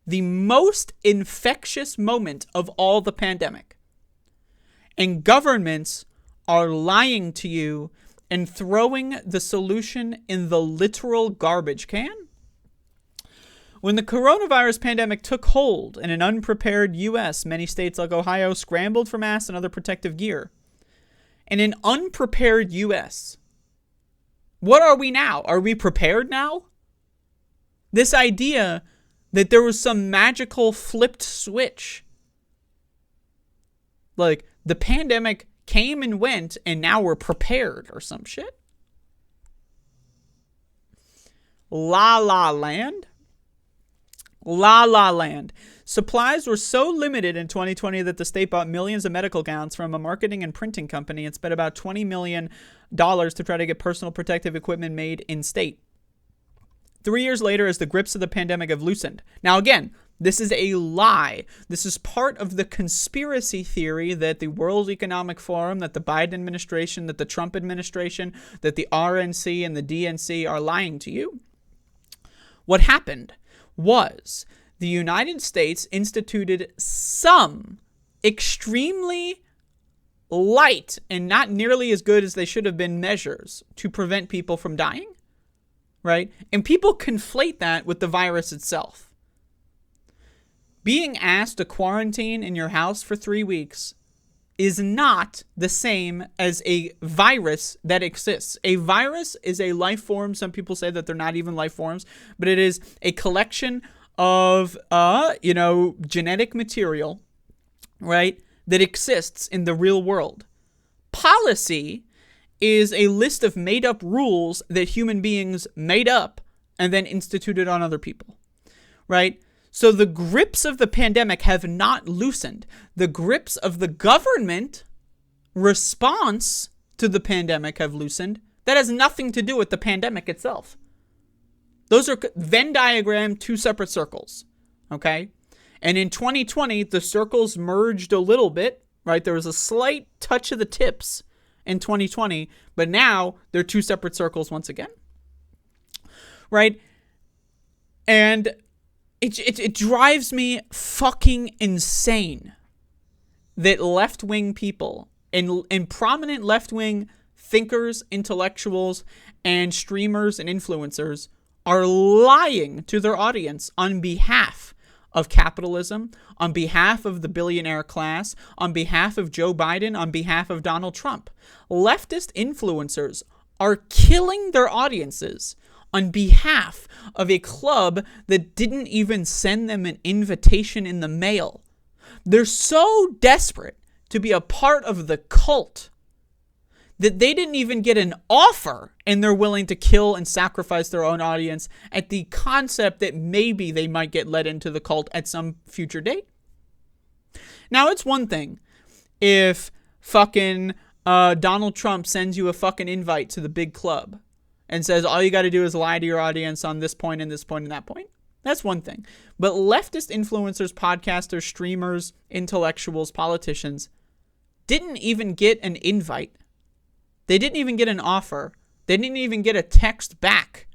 the most infectious moment of all the pandemic. And governments are lying to you and throwing the solution in the literal garbage can. When the coronavirus pandemic took hold in an unprepared U.S., many states like Ohio scrambled for masks and other protective gear. In an unprepared U.S., what are we now? Are we prepared now? This idea that there was some magical flipped switch. Like, the pandemic came and went, and now we're prepared or some shit. La La Land. La La Land. Supplies were so limited in 2020 that the state bought millions of medical gowns from a marketing and printing company and spent about $20 million to try to get personal protective equipment made in state. 3 years later, as the grips of the pandemic have loosened. Now, again, this is a lie. This is part of the conspiracy theory that the World Economic Forum, that the Biden administration, that the Trump administration, that the RNC and the DNC are lying to you. What happened was the United States instituted some extremely light and not nearly as good as they should have been measures to prevent people from dying, right? And people conflate that with the virus itself. Being asked to quarantine in your house for 3 weeks is not the same as a virus that exists. A virus is a life form. Some people say that they're not even life forms, but it is a collection of, genetic material, right, that exists in the real world. Policy is a list of made-up rules that human beings made up and then instituted on other people, right? So the grips of the pandemic have not loosened. The grips of the government response to the pandemic have loosened. That has nothing to do with the pandemic itself. Those are Venn diagram, two separate circles, okay? And in 2020, the circles merged a little bit, right? There was a slight touch of the tips in 2020, but now they're two separate circles once again, right? And it drives me fucking insane that left-wing people and prominent left-wing thinkers, intellectuals, and streamers and influencers are lying to their audience on behalf of capitalism, on behalf of the billionaire class, on behalf of Joe Biden, on behalf of Donald Trump. Leftist influencers are killing their audiences on behalf of a club that didn't even send them an invitation in the mail. They're so desperate to be a part of the cult that they didn't even get an offer, and they're willing to kill and sacrifice their own audience at the concept that maybe they might get let into the cult at some future date. Now, it's one thing if fucking Donald Trump sends you a fucking invite to the big club and says all you got to do is lie to your audience on this point and this point and that point. That's one thing. But leftist influencers, podcasters, streamers, intellectuals, politicians didn't even get an invite. They didn't even get an offer. They didn't even get a text back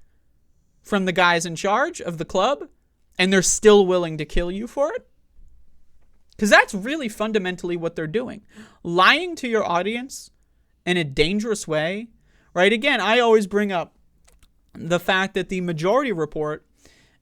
from the guys in charge of the club, and they're still willing to kill you for it. Because that's really fundamentally what they're doing. Lying to your audience in a dangerous way, right? Again, I always bring up the fact that the Majority Report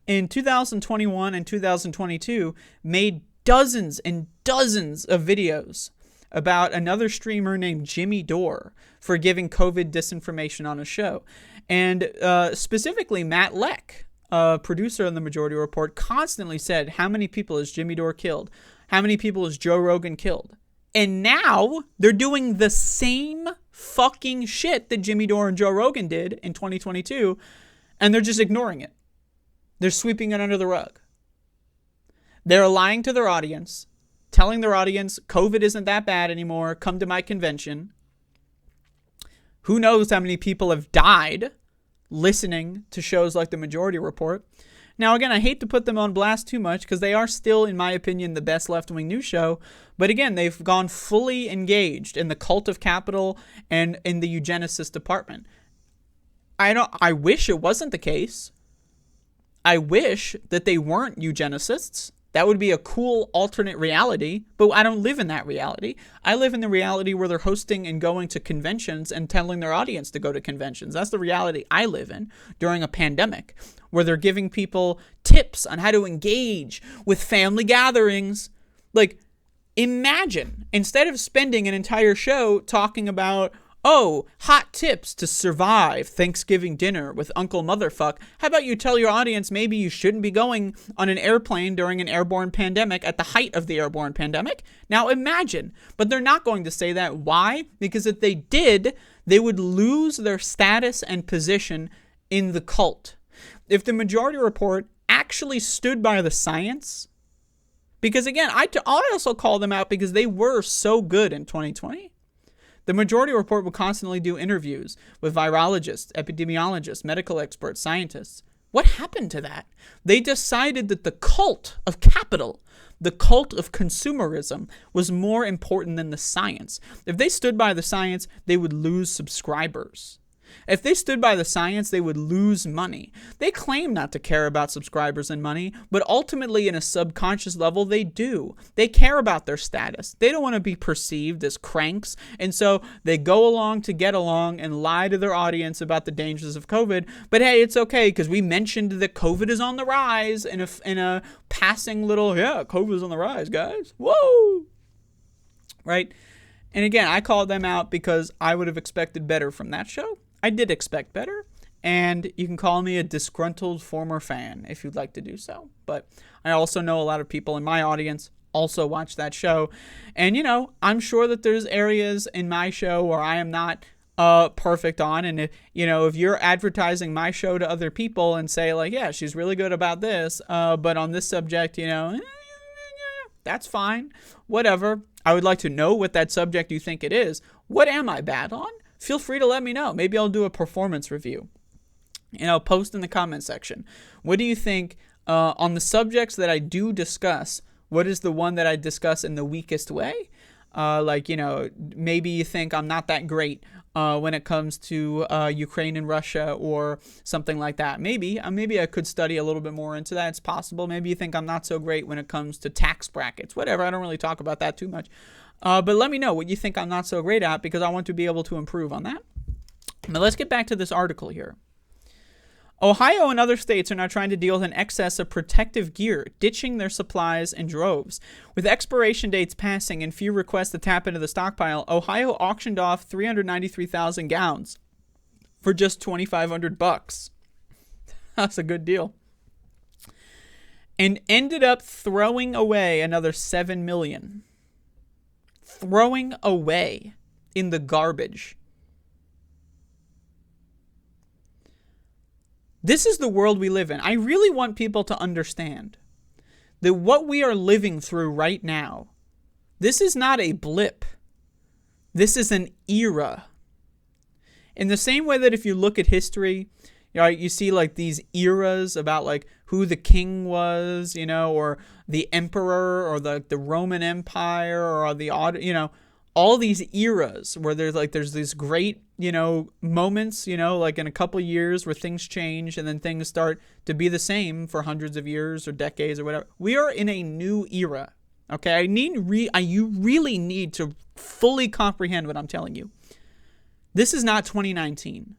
in 2021 and 2022 made dozens and dozens of videos about another streamer named Jimmy Dore for giving COVID disinformation on a show. And specifically, Matt Leck, a producer on the Majority Report, constantly said, how many people has Jimmy Dore killed? How many people has Joe Rogan killed? And now they're doing the same fucking shit that Jimmy Dore and Joe Rogan did in 2022, and they're just ignoring it. They're sweeping it under the rug. They're lying to their audience, telling their audience, COVID isn't that bad anymore, come to my convention. Who knows how many people have died listening to shows like the Majority Report. Now, again, I hate to put them on blast too much because they are still, in my opinion, the best left-wing news show. But again, they've gone fully engaged in the cult of capital and in the eugenicist department. I wish it wasn't the case. I wish that they weren't eugenicists. That would be a cool alternate reality, but I don't live in that reality. I live in the reality where they're hosting and going to conventions and telling their audience to go to conventions. That's the reality I live in during a pandemic, where they're giving people tips on how to engage with family gatherings. Like, imagine, instead of spending an entire show talking about, oh, hot tips to survive Thanksgiving dinner with Uncle Motherfuck, how about you tell your audience maybe you shouldn't be going on an airplane during an airborne pandemic at the height of the airborne pandemic? Now imagine, but they're not going to say that. Why? Because if they did, they would lose their status and position in the cult. If the Majority Report actually stood by the science, because again, I also call them out because they were so good in 2020. The Majority Report will constantly do interviews with virologists, epidemiologists, medical experts, scientists. What happened to that? They decided that the cult of capital, the cult of consumerism, was more important than the science. If they stood by the science, they would lose subscribers. If they stood by the science, they would lose money. They claim not to care about subscribers and money, but ultimately in a subconscious level, they do. They care about their status. They don't want to be perceived as cranks, and so they go along to get along and lie to their audience about the dangers of COVID. But hey, it's okay because we mentioned that COVID is on the rise in a passing little, yeah, COVID is on the rise, guys. Whoa! Right? And again, I called them out because I would have expected better from that show. I did expect better. And you can call me a disgruntled former fan if you'd like to do so. But I also know a lot of people in my audience also watch that show. And, I'm sure that there's areas in my show where I am not perfect on. And, if you're advertising my show to other people and say, like, yeah, she's really good about this, but on this subject, that's fine. Whatever. I would like to know what that subject you think it is. What am I bad on? Feel free to let me know. Maybe I'll do a performance review. Post in the comment section. What do you think on the subjects that I do discuss? What is the one that I discuss in the weakest way? Maybe you think I'm not that great when it comes to Ukraine and Russia or something like that. Maybe I could study a little bit more into that. It's possible. Maybe you think I'm not so great when it comes to tax brackets. Whatever. I don't really talk about that too much. But let me know what you think I'm not so great at because I want to be able to improve on that. Now let's get back to this article here. Ohio and other states are now trying to deal with an excess of protective gear, ditching their supplies in droves. With expiration dates passing and few requests to tap into the stockpile, Ohio auctioned off 393,000 gowns for just $2,500. That's a good deal. And ended up throwing away another $7 million. Throwing away in the garbage. This is the world we live in. I really want people to understand that what we are living through right now, this is not a blip. This is an era. In the same way that if you look at history, you see like these eras about like who the king was, or the emperor or the Roman Empire or all these eras where there's these great, moments, like in a couple years where things change and then things start to be the same for hundreds of years or decades or whatever. We are in a new era. Okay. You really need to fully comprehend what I'm telling you. This is not 2019.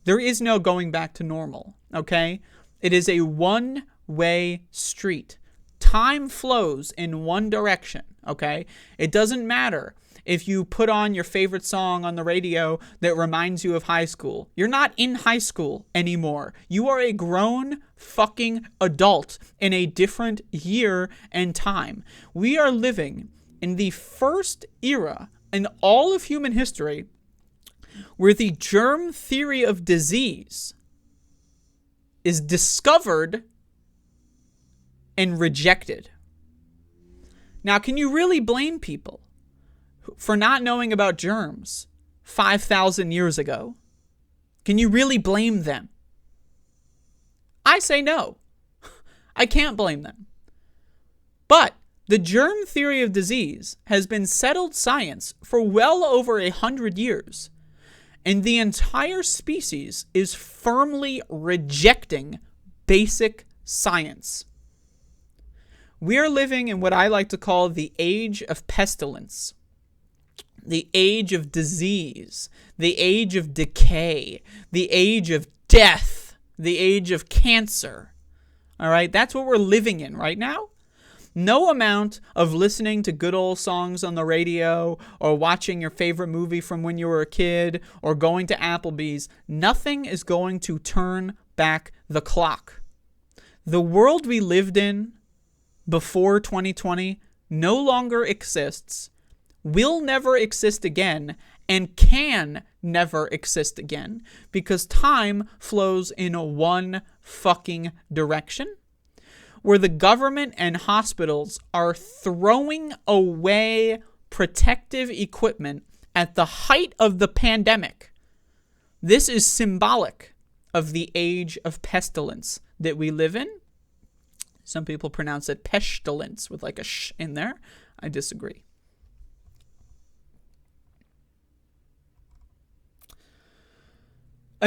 There is no going back to normal. Okay. It is a one-way street. Time flows in one direction. Okay. It doesn't matter if you put on your favorite song on the radio that reminds you of high school. You're not in high school anymore. You are a grown fucking adult in a different year and time. We are living in the first era in all of human history where the germ theory of disease is discovered and rejected. Now, can you really blame people for not knowing about germs 5,000 years ago? Can you really blame them? I say no. I can't blame them. But the germ theory of disease has been settled science for well over 100 years, and the entire species is firmly rejecting basic science. We are living in what I like to call the age of pestilence. The age of disease, the age of decay, the age of death, the age of cancer. All right, that's what we're living in right now. No amount of listening to good old songs on the radio or watching your favorite movie from when you were a kid or going to Applebee's, nothing is going to turn back the clock. The world we lived in before 2020 no longer exists, will never exist again, and can never exist again because time flows in a one fucking direction where the government and hospitals are throwing away protective equipment at the height of the pandemic. This is symbolic of the age of pestilence that we live in. Some people pronounce it pestilence with like a sh in there. I disagree.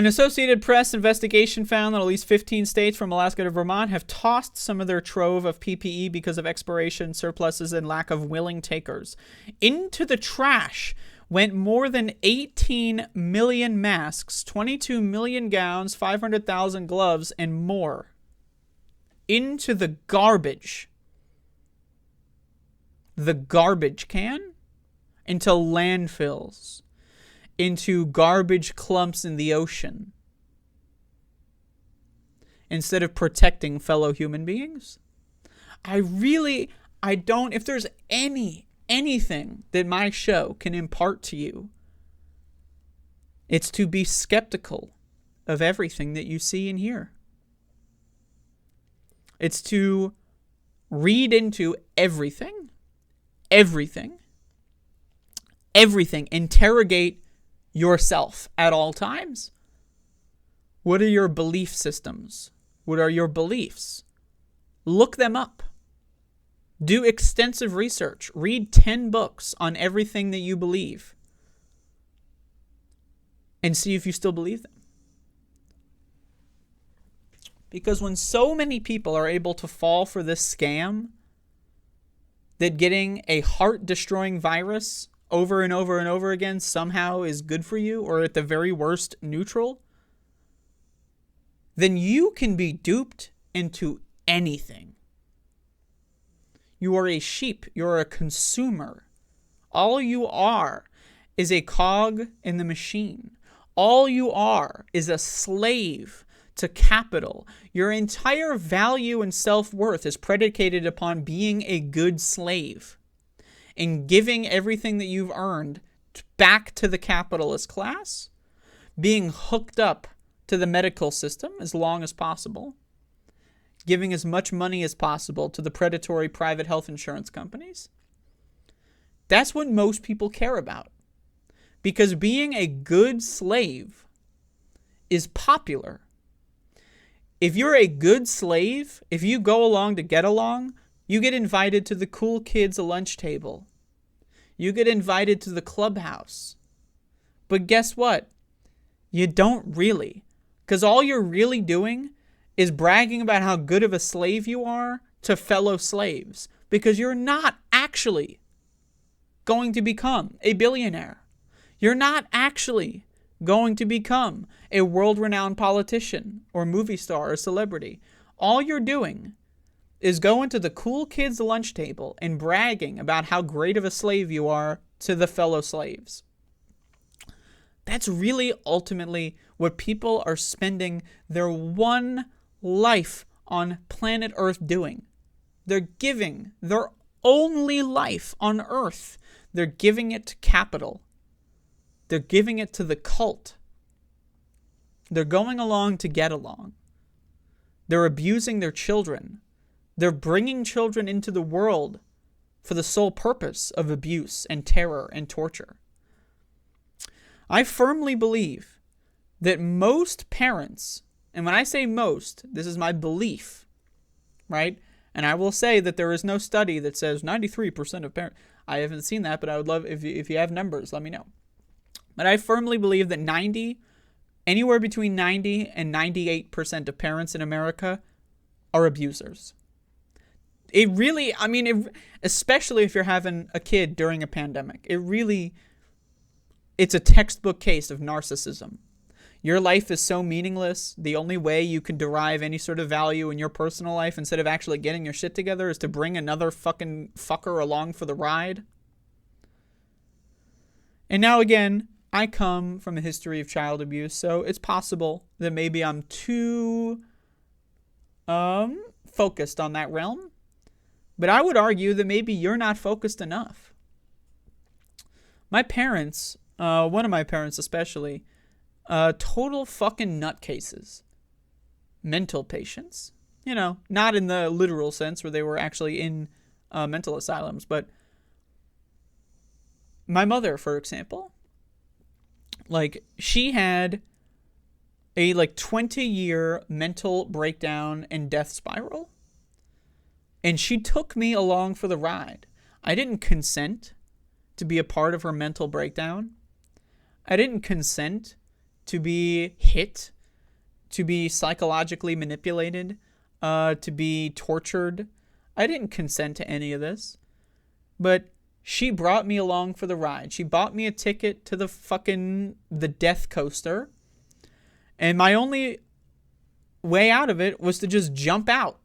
An Associated Press investigation found that at least 15 states from Alaska to Vermont have tossed some of their trove of PPE because of expiration, surpluses, and lack of willing takers. Into the trash went more than 18 million masks, 22 million gowns, 500,000 gloves, and more. Into the garbage. The garbage can? Into landfills. Into garbage clumps in the ocean. Instead of protecting fellow human beings. I don't, if there's anything that my show can impart to you, it's to be skeptical of everything that you see and hear. It's to read into everything, interrogate yourself at all times. What are your belief systems? What are your beliefs? Look them up. Do extensive research. Read 10 books on everything that you believe. And see if you still believe them. Because when so many people are able to fall for this scam, that getting a heart-destroying virus over and over and over again somehow is good for you, or at the very worst, neutral, then you can be duped into anything. You are a sheep. You're a consumer. All you are is a cog in the machine. All you are is a slave to capital. Your entire value and self-worth is predicated upon being a good slave and giving everything that you've earned back to the capitalist class, being hooked up to the medical system as long as possible, giving as much money as possible to the predatory private health insurance companies. That's what most people care about. Because being a good slave is popular. If you're a good slave, if you go along to get along, you get invited to the cool kids' lunch table. You get invited to the clubhouse. But guess what? You don't really. Because all you're really doing is bragging about how good of a slave you are to fellow slaves. Because you're not actually going to become a billionaire. You're not actually going to become a world-renowned politician or movie star or celebrity. All you're doing is going to the cool kids' lunch table and bragging about how great of a slave you are to the fellow slaves. That's really ultimately what people are spending their one life on planet Earth doing. They're giving their only life on Earth. They're giving it to capital. They're giving it to the cult. They're going along to get along. They're abusing their children. They're bringing children into the world for the sole purpose of abuse and terror and torture. I firmly believe that most parents, and when I say most, this is my belief, right? And I will say that there is no study that says 93% of parents. I haven't seen that, but I would love, if you have numbers, let me know. But I firmly believe that anywhere between 90 and 98% of parents in America are abusers. It really, especially if you're having a kid during a pandemic, it's a textbook case of narcissism. Your life is so meaningless. The only way you can derive any sort of value in your personal life instead of actually getting your shit together is to bring another fucking fucker along for the ride. And now again, I come from a history of child abuse, so it's possible that maybe I'm too focused on that realm. But I would argue that maybe you're not focused enough. My parents, one of my parents especially, total fucking nutcases. Mental patients. You know, not in the literal sense where they were actually in mental asylums, but my mother, for example, she had a 20-year mental breakdown and death spiral. And she took me along for the ride. I didn't consent to be a part of her mental breakdown. I didn't consent to be hit, to be psychologically manipulated, to be tortured. I didn't consent to any of this. But she brought me along for the ride. She bought me a ticket to the death coaster. And my only way out of it was to just jump out.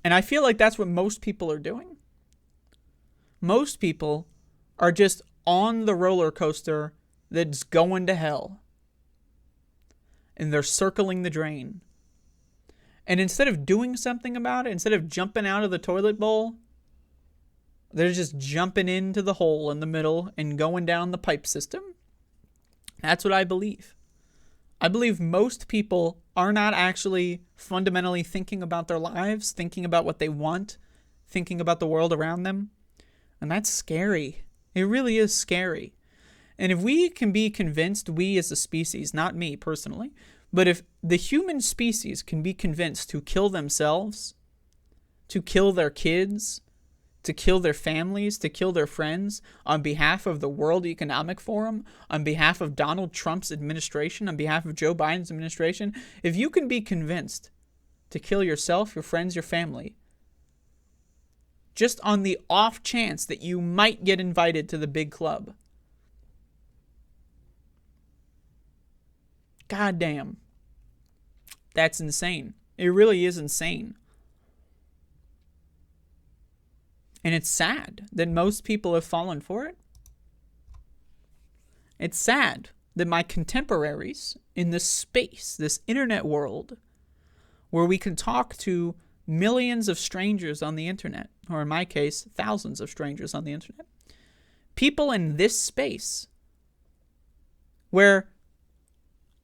And I feel like that's what most people are doing. Most people are just on the roller coaster that's going to hell. And they're circling the drain. And instead of doing something about it, instead of jumping out of the toilet bowl, they're just jumping into the hole in the middle and going down the pipe system. That's what I believe. I believe most people are not actually fundamentally thinking about their lives, thinking about what they want, thinking about the world around them. And that's scary. It really is scary. And if we can be convinced, we as a species, not me personally, but if the human species can be convinced to kill themselves, to kill their kids, to kill their families, to kill their friends on behalf of the World Economic Forum, on behalf of Donald Trump's administration, on behalf of Joe Biden's administration, if you can be convinced to kill yourself, your friends, your family, just on the off chance that you might get invited to the big club, God damn, that's insane. It really is insane. And it's sad that most people have fallen for it. It's sad that my contemporaries in this space, this internet world, where we can talk to millions of strangers on the internet, or in my case, thousands of strangers on the internet, people in this space where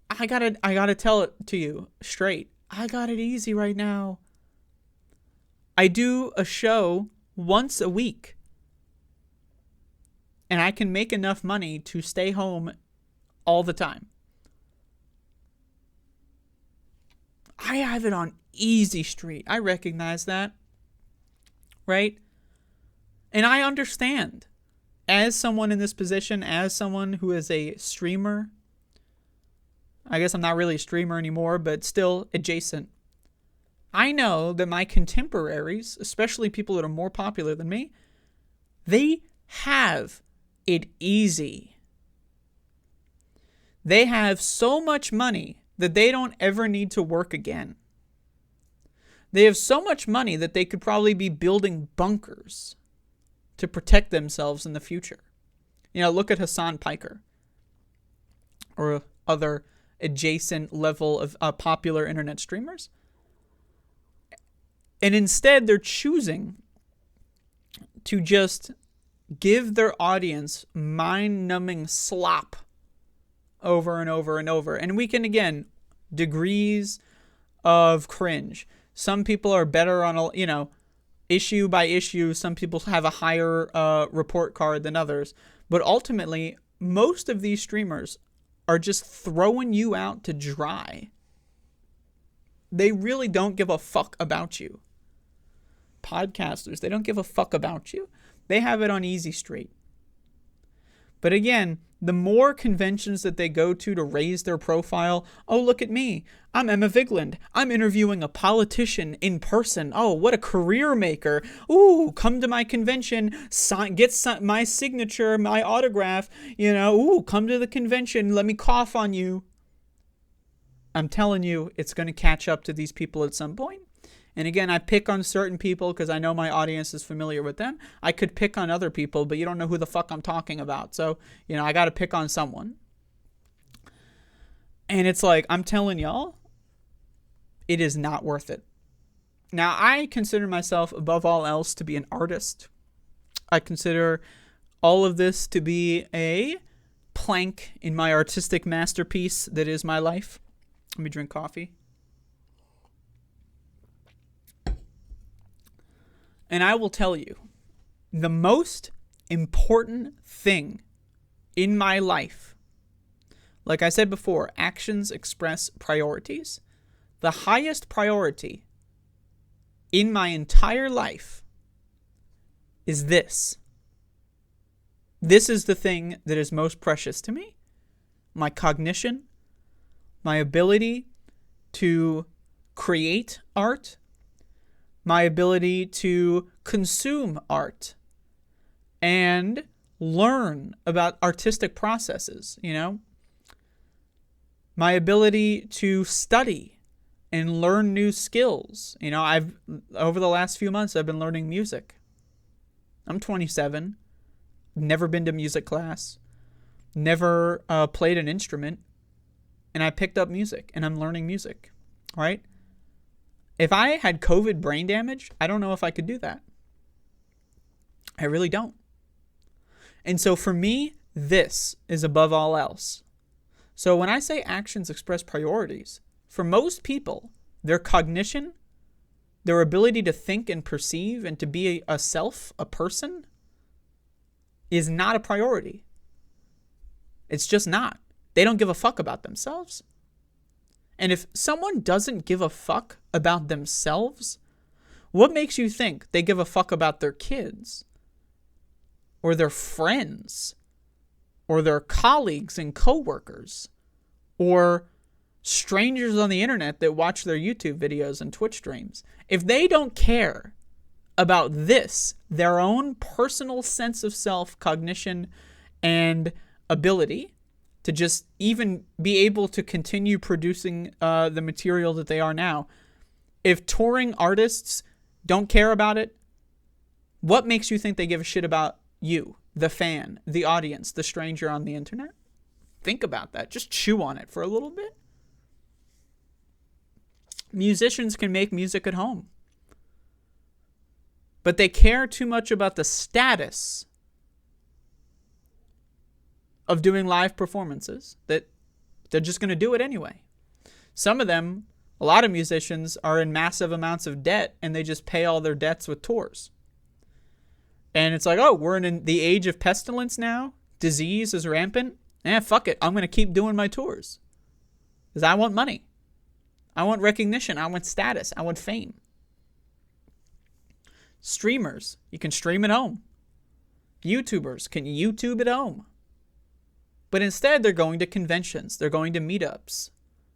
I gotta tell it to you straight. I got it easy right now. I do a show once a week. And I can make enough money to stay home all the time. I have it on easy street. I recognize that. Right? And I understand. As someone in this position, as someone who is a streamer, I guess I'm not really a streamer anymore, but still adjacent. I know that my contemporaries, especially people that are more popular than me, they have it easy. They have so much money that they don't ever need to work again. They have so much money that they could probably be building bunkers to protect themselves in the future. You know, look at Hassan Piker or other adjacent level of popular internet streamers. And instead, they're choosing to just give their audience mind-numbing slop over and over and over. And we can, again, degrees of cringe. Some people are better on, issue by issue. Some people have a higher report card than others. But ultimately, most of these streamers are just throwing you out to dry. They really don't give a fuck about you. Podcasters, they don't give a fuck about you. They have it on easy street. But again, the more conventions that they go to raise their profile, oh, look at me. I'm Emma Vigeland. I'm interviewing a politician in person. Oh, what a career maker. Ooh, come to my convention, get my signature, my autograph. Ooh, come to the convention. Let me cough on you. I'm telling you, it's going to catch up to these people at some point. And again, I pick on certain people because I know my audience is familiar with them. I could pick on other people, but you don't know who the fuck I'm talking about. So, I got to pick on someone. And it's like, I'm telling y'all, it is not worth it. Now, I consider myself, above all else, to be an artist. I consider all of this to be a plank in my artistic masterpiece that is my life. Let me drink coffee. And I will tell you, the most important thing in my life, like I said before, actions express priorities. The highest priority in my entire life is this. This is the thing that is most precious to me. my cognition, my ability to create art, my ability to consume art, and learn about artistic processes, my ability to study and learn new skills. I've over the last few months, I've been learning music. I'm 27, never been to music class, never played an instrument, and I picked up music and I'm learning music, right? If I had COVID brain damage, I don't know if I could do that. I really don't. And so for me, this is above all else. So when I say actions express priorities, for most people, their cognition, their ability to think and perceive and to be a self, a person, is not a priority. It's just not. They don't give a fuck about themselves. And if someone doesn't give a fuck about themselves, what makes you think they give a fuck about their kids or their friends or their colleagues and coworkers or strangers on the internet that watch their YouTube videos and Twitch streams? If they don't care about this, their own personal sense of self, cognition, and ability to just even be able to continue producing the material that they are now, if touring artists don't care about it, what makes you think they give a shit about you, the fan, the audience, the stranger on the internet? Think about that. Just chew on it for a little bit. Musicians can make music at home, but they care too much about the status of doing live performances that they're just going to do it anyway. Some of them, a lot of musicians, are in massive amounts of debt and they just pay all their debts with tours. And it's like, oh, we're in the age of pestilence now. Disease is rampant. Fuck it. I'm going to keep doing my tours because I want money. I want recognition. I want status. I want fame. Streamers, you can stream at home. YouTubers can YouTube at home. But instead, they're going to conventions. They're going to meetups.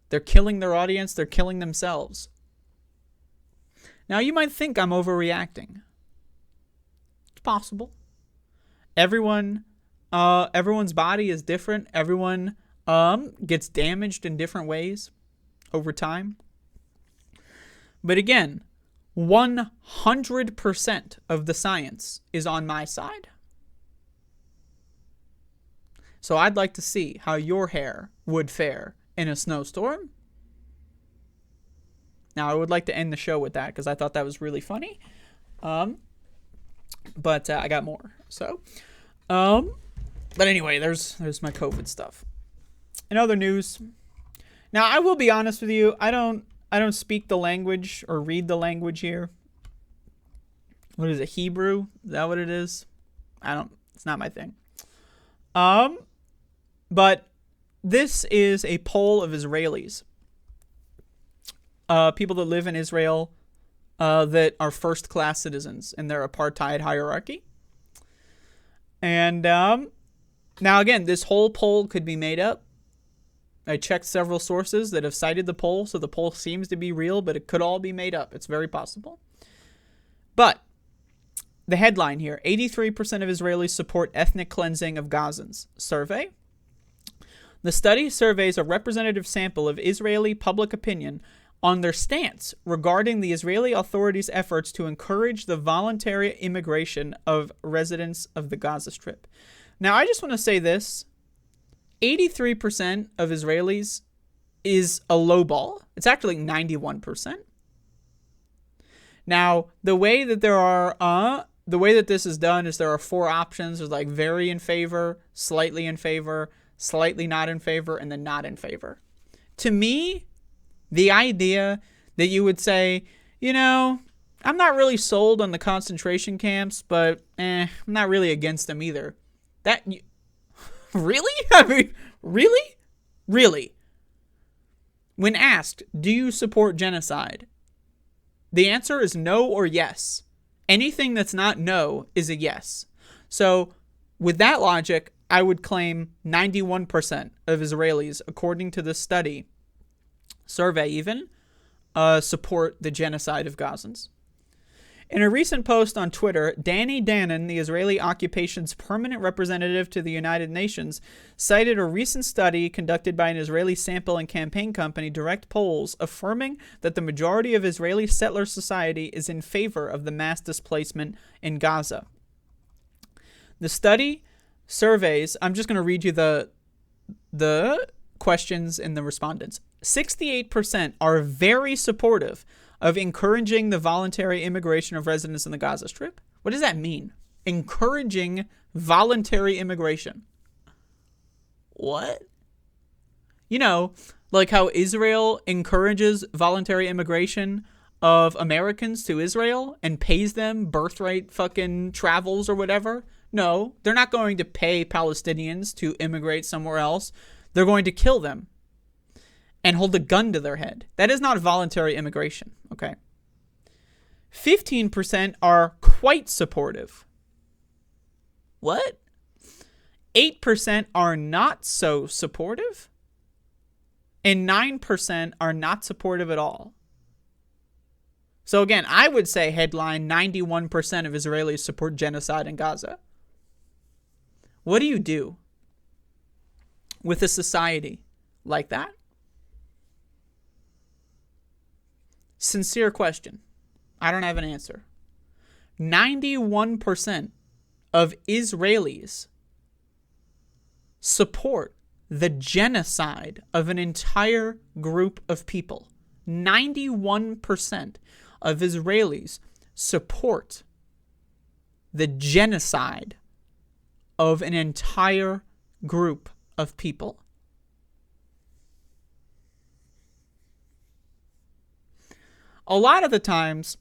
They're killing their audience. They're killing themselves. Now, you might think I'm overreacting. It's possible. Everyone's body is different. Everyone gets damaged in different ways over time. But again, 100% of the science is on my side. So I'd like to see how your hair would fare in a snowstorm. Now, I would like to end the show with that because I thought that was really funny. But I got more. So, but anyway, there's my COVID stuff. In other news, now I will be honest with you, I don't speak the language or read the language here. What is it, Hebrew? Is that what it is? It's not my thing. But this is a poll of Israelis. People that live in Israel that are first-class citizens in their apartheid hierarchy. And now, again, this whole poll could be made up. I checked several sources that have cited the poll, so the poll seems to be real, but it could all be made up. It's very possible. But the headline here, 83% of Israelis support ethnic cleansing of Gazans. Survey. The study surveys a representative sample of Israeli public opinion on their stance regarding the Israeli authorities' efforts to encourage the voluntary immigration of residents of the Gaza Strip. Now, I just want to say this. 83% of Israelis is a low ball. It's actually 91%. Now, the way that this is done is there are four options. There's like very in favor, slightly not in favor, and then not in favor. To me, the idea that you would say, I'm not really sold on the concentration camps, but I'm not really against them either. Really? I mean, really? Really? When asked, do you support genocide? The answer is no or yes. Anything that's not no is a yes. So with that logic, I would claim 91% of Israelis, according to this survey even, support the genocide of Gazans. In a recent post on Twitter, Danny Danon, the Israeli occupation's permanent representative to the United Nations, cited a recent study conducted by an Israeli sample and campaign company, Direct Polls, affirming that the majority of Israeli settler society is in favor of the mass displacement in Gaza. The study surveys, I'm just going to read you the questions and the respondents. 68% are very supportive of encouraging the voluntary immigration of residents in the Gaza Strip. What does that mean? Encouraging voluntary immigration. What? You know, like how Israel encourages voluntary immigration of Americans to Israel and pays them birthright fucking travels or whatever. No, they're not going to pay Palestinians to immigrate somewhere else. They're going to kill them and hold a gun to their head. That is not voluntary immigration, okay? 15% are quite supportive. What? 8% are not so supportive. And 9% are not supportive at all. So again, I would say headline 91% of Israelis support genocide in Gaza. What do you do with a society like that? Sincere question. I don't have an answer. 91% of Israelis support the genocide of an entire group of people. 91% of Israelis support the genocide of an entire group of people. A lot of the times,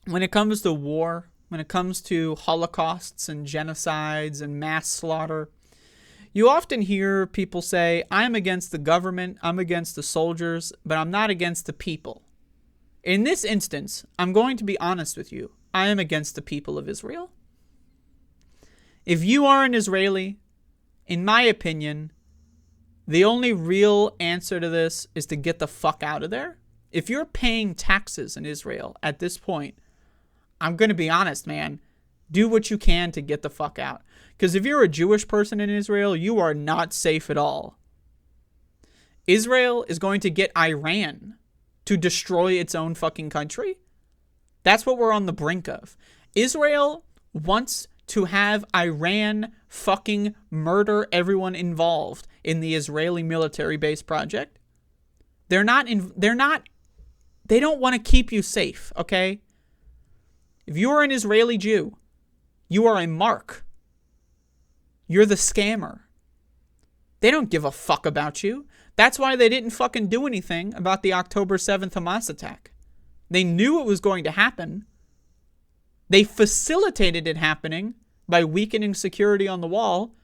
when it comes to war, when it comes to holocausts and genocides and mass slaughter, you often hear people say, I'm against the government, I'm against the soldiers, but I'm not against the people. In this instance, I'm going to be honest with you. I am against the people of Israel. If you are an Israeli, in my opinion, the only real answer to this is to get the fuck out of there. If you're paying taxes in Israel at this point, I'm going to be honest, man. Do what you can to get the fuck out. Because if you're a Jewish person in Israel, you are not safe at all. Israel is going to get Iran to destroy its own fucking country. That's what we're on the brink of. Israel wants to have Iran fucking murder everyone involved in the Israeli military base project. They don't want to keep you safe, okay? If you are an Israeli Jew, you are a mark. You're the scammer. They don't give a fuck about you. That's why they didn't fucking do anything about the October 7th Hamas attack. They knew it was going to happen. They facilitated it happening by weakening security on the wall,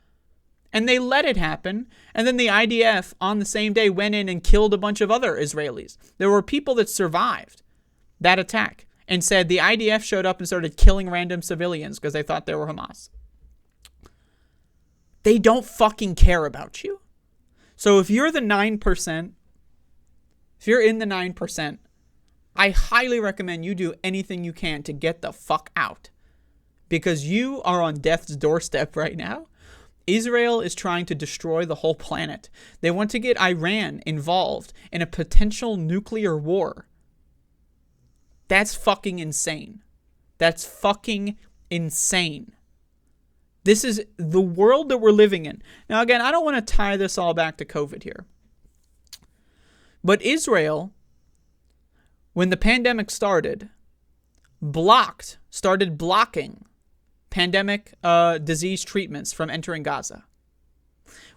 and they let it happen. And then the IDF on the same day went in and killed a bunch of other Israelis. There were people that survived that attack and said the IDF showed up and started killing random civilians because they thought they were Hamas. They don't fucking care about you. So if you're the 9%, if you're in the 9%, I highly recommend you do anything you can to get the fuck out. Because you are on death's doorstep right now. Israel is trying to destroy the whole planet. They want to get Iran involved in a potential nuclear war. That's fucking insane. That's fucking insane. This is the world that we're living in. Now, again, I don't want to tie this all back to COVID here. But Israel, when the pandemic started blocking pandemic disease treatments from entering Gaza.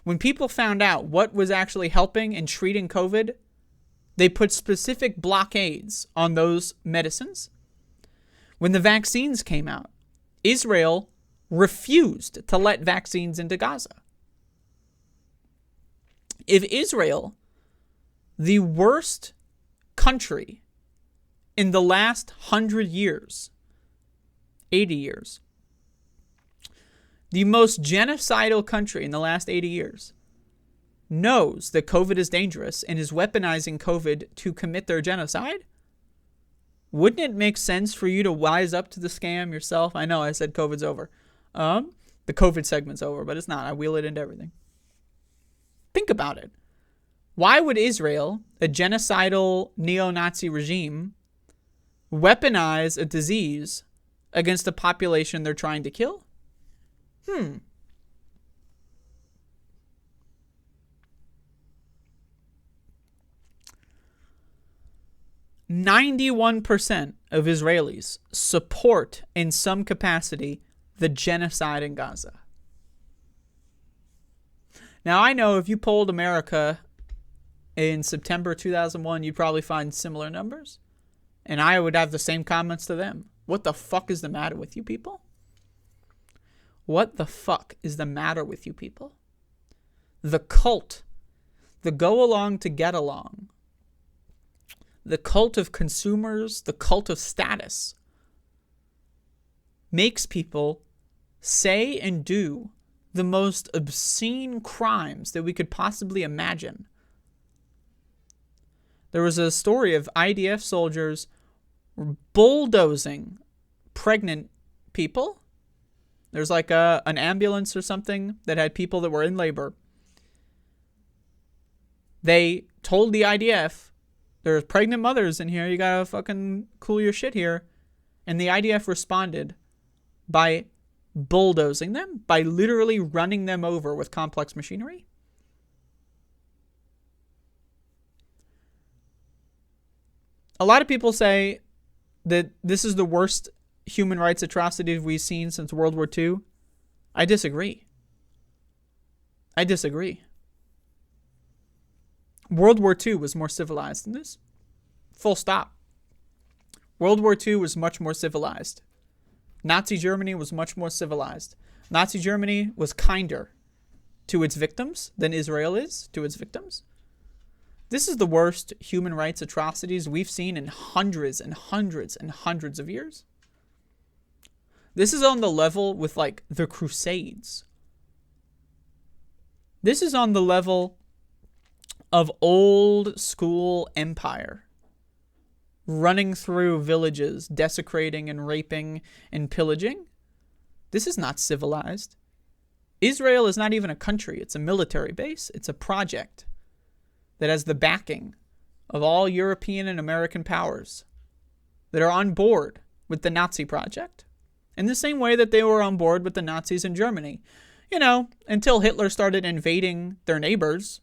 When people found out what was actually helping and treating COVID, they put specific blockades on those medicines. When the vaccines came out, Israel refused to let vaccines into Gaza. If Israel, the worst country in the last 100 years, 80 years, the most genocidal country in the last 80 years, knows that COVID is dangerous and is weaponizing COVID to commit their genocide, wouldn't it make sense for you to wise up to the scam yourself? I know I said COVID's over. The COVID segment's over, but it's not. I wheel it into everything. Think about it. Why would Israel, a genocidal neo-Nazi regime, weaponize a disease against a population they're trying to kill? 91% of Israelis support in some capacity the genocide in Gaza. Now, I know if you polled America in September 2001, you'd probably find similar numbers. And I would have the same comments to them. What the fuck is the matter with you people? What the fuck is the matter with you people? The cult, the go along to get along, the cult of consumers, the cult of status, makes people say and do the most obscene crimes that we could possibly imagine. There was a story of IDF soldiers bulldozing pregnant people. There's like an ambulance or something that had people that were in labor. They told the IDF, there's pregnant mothers in here, you gotta fucking cool your shit here. And the IDF responded by bulldozing them, by literally running them over with complex machinery. A lot of people say that this is the worst human rights atrocities we've seen since World War II. I disagree. World War II was more civilized than this. Full stop. World War II was much more civilized. Nazi Germany was much more civilized. Nazi Germany was kinder to its victims than Israel is to its victims. This is the worst human rights atrocities we've seen in hundreds and hundreds and hundreds of years. This is on the level with like the Crusades. This is on the level of old school empire, running through villages, desecrating and raping and pillaging. This is not civilized. Israel is not even a country. It's a military base. It's a project that has the backing of all European and American powers that are on board with the Nazi project. In the same way that they were on board with the Nazis in Germany. You know, until Hitler started invading their neighbors.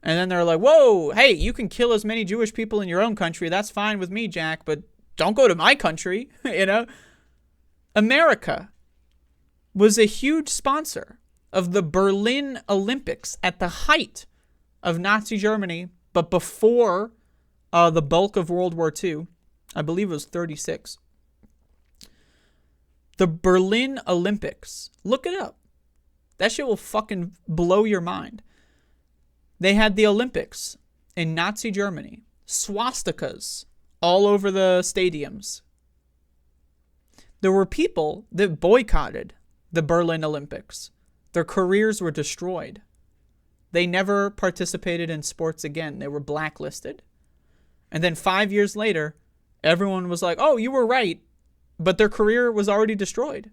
And then they're like, whoa, hey, you can kill as many Jewish people in your own country. That's fine with me, Jack, but don't go to my country, you know? America was a huge sponsor of the Berlin Olympics at the height of Nazi Germany, but before the bulk of World War II. I believe it was 36. The Berlin Olympics. Look it up. That shit will fucking blow your mind. They had the Olympics in Nazi Germany. Swastikas all over the stadiums. There were people that boycotted the Berlin Olympics. Their careers were destroyed. They never participated in sports again. They were blacklisted. And then 5 years later, everyone was like, oh, you were right. But their career was already destroyed.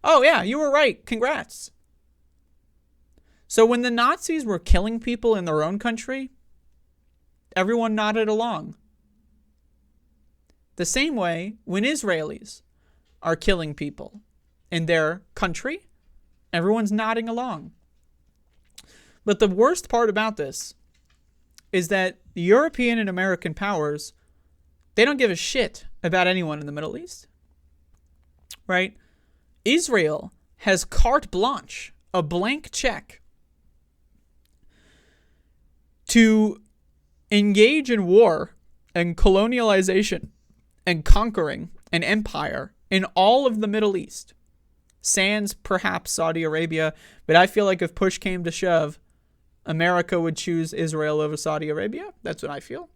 Oh, yeah, you were right. Congrats. So when the Nazis were killing people in their own country, everyone nodded along. The same way when Israelis are killing people in their country, everyone's nodding along. But the worst part about this is that the European and American powers, they don't give a shit about anyone in the Middle East. Right? Israel has carte blanche, a blank check, to engage in war and colonialization and conquering an empire in all of the Middle East. Sans perhaps Saudi Arabia, but I feel like if push came to shove, America would choose Israel over Saudi Arabia. That's what I feel.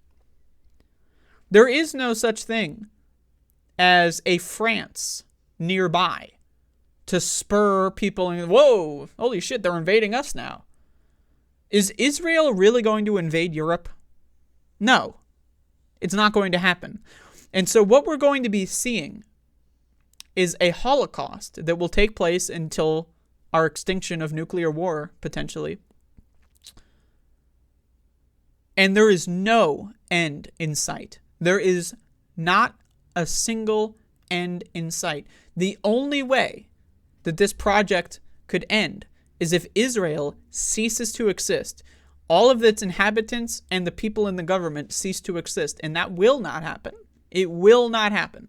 There is no such thing as a France nearby to spur people and, whoa, holy shit, they're invading us now. Is Israel really going to invade Europe? No, it's not going to happen. And so what we're going to be seeing is a holocaust that will take place until our extinction of nuclear war, potentially. And there is no end in sight. There is not a single end in sight. The only way that this project could end is if Israel ceases to exist. All of its inhabitants and the people in the government cease to exist. And that will not happen. It will not happen.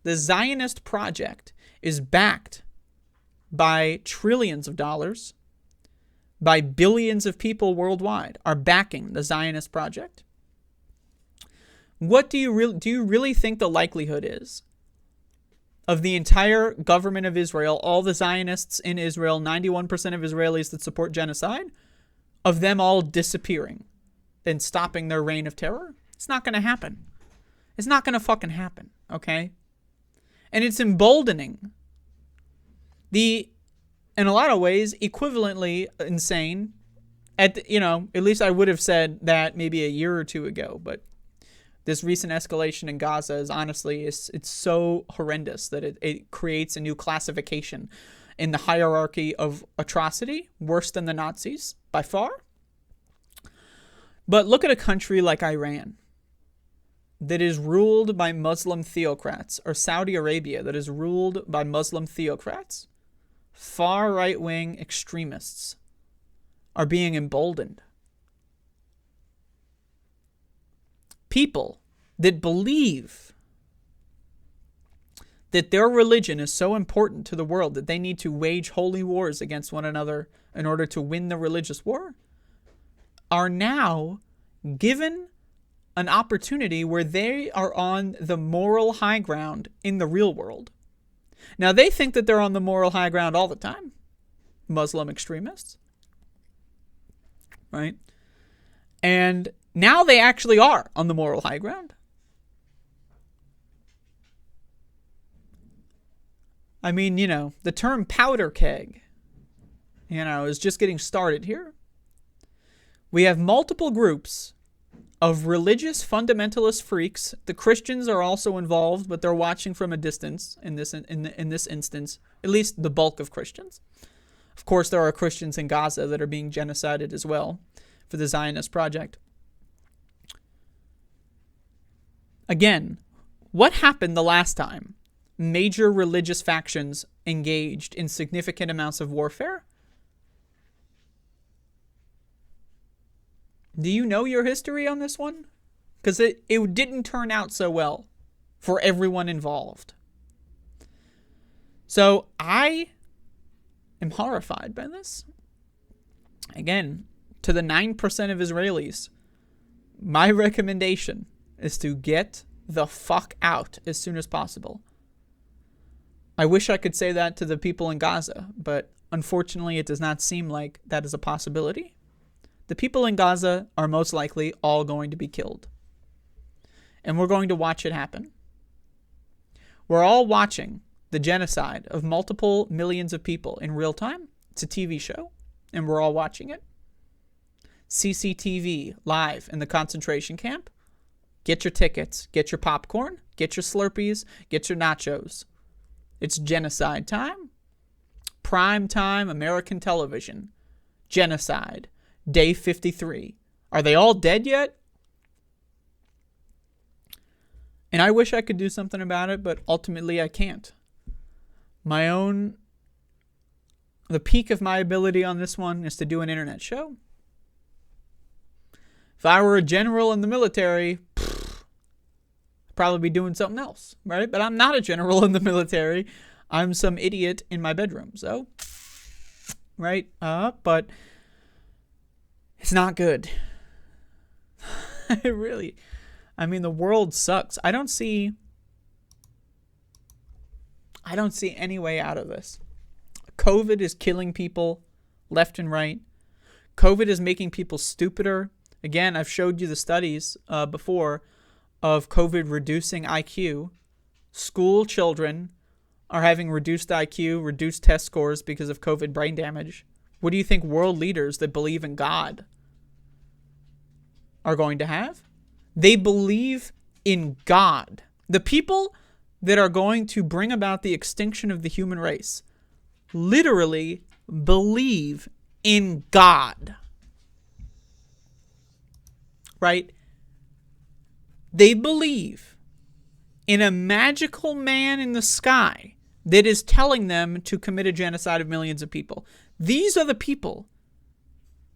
The Zionist project is backed by trillions of dollars, by billions of people worldwide are backing the Zionist project. What do you really think the likelihood is of the entire government of Israel, all the Zionists in Israel, 91% of Israelis that support genocide, of them all disappearing and stopping their reign of terror? It's not going to happen. It's not going to fucking happen, okay? And it's emboldening the, in a lot of ways, equivalently insane. At least I would have said that maybe a year or two ago, but this recent escalation in Gaza is honestly, it's so horrendous that it creates a new classification in the hierarchy of atrocity, worse than the Nazis, by far. But look at a country like Iran that is ruled by Muslim theocrats, or Saudi Arabia that is ruled by Muslim theocrats. Far right-wing extremists are being emboldened. People that believe that their religion is so important to the world that they need to wage holy wars against one another in order to win the religious war are now given an opportunity where they are on the moral high ground in the real world. Now, they think that they're on the moral high ground all the time, Muslim extremists, right? And now they actually are on the moral high ground. I mean, the term powder keg, is just getting started here. We have multiple groups of religious fundamentalist freaks. The Christians are also involved, but they're watching from a distance in this instance, at least the bulk of Christians. Of course, there are Christians in Gaza that are being genocided as well for the Zionist project. Again, what happened the last time major religious factions engaged in significant amounts of warfare? Do you know your history on this one? Because it didn't turn out so well for everyone involved. So I am horrified by this. Again, to the 9% of Israelis, my recommendation is to get the fuck out as soon as possible. I wish I could say that to the people in Gaza, but unfortunately it does not seem like that is a possibility. The people in Gaza are most likely all going to be killed. And we're going to watch it happen. We're all watching the genocide of multiple millions of people in real time. It's a TV show, and we're all watching it. CCTV live in the concentration camp. Get your tickets, get your popcorn, get your Slurpees, get your nachos. It's genocide time. Prime time American television. Genocide. Day 53. Are they all dead yet? And I wish I could do something about it, but ultimately I can't. The peak of my ability on this one is to do an internet show. If I were a general in the military, I'd probably be doing something else, right? But I'm not a general in the military. I'm some idiot in my bedroom, so, right? But it's not good. The world sucks. I don't see any way out of this. COVID is killing people left and right. COVID is making people stupider. Again, I've showed you the studies before of COVID reducing IQ. School children are having reduced IQ, reduced test scores because of COVID brain damage, what do you think world leaders that believe in God are going to have? They believe in God. The people that are going to bring about the extinction of the human race literally believe in God. Right? They believe in a magical man in the sky that is telling them to commit a genocide of millions of people. These are the people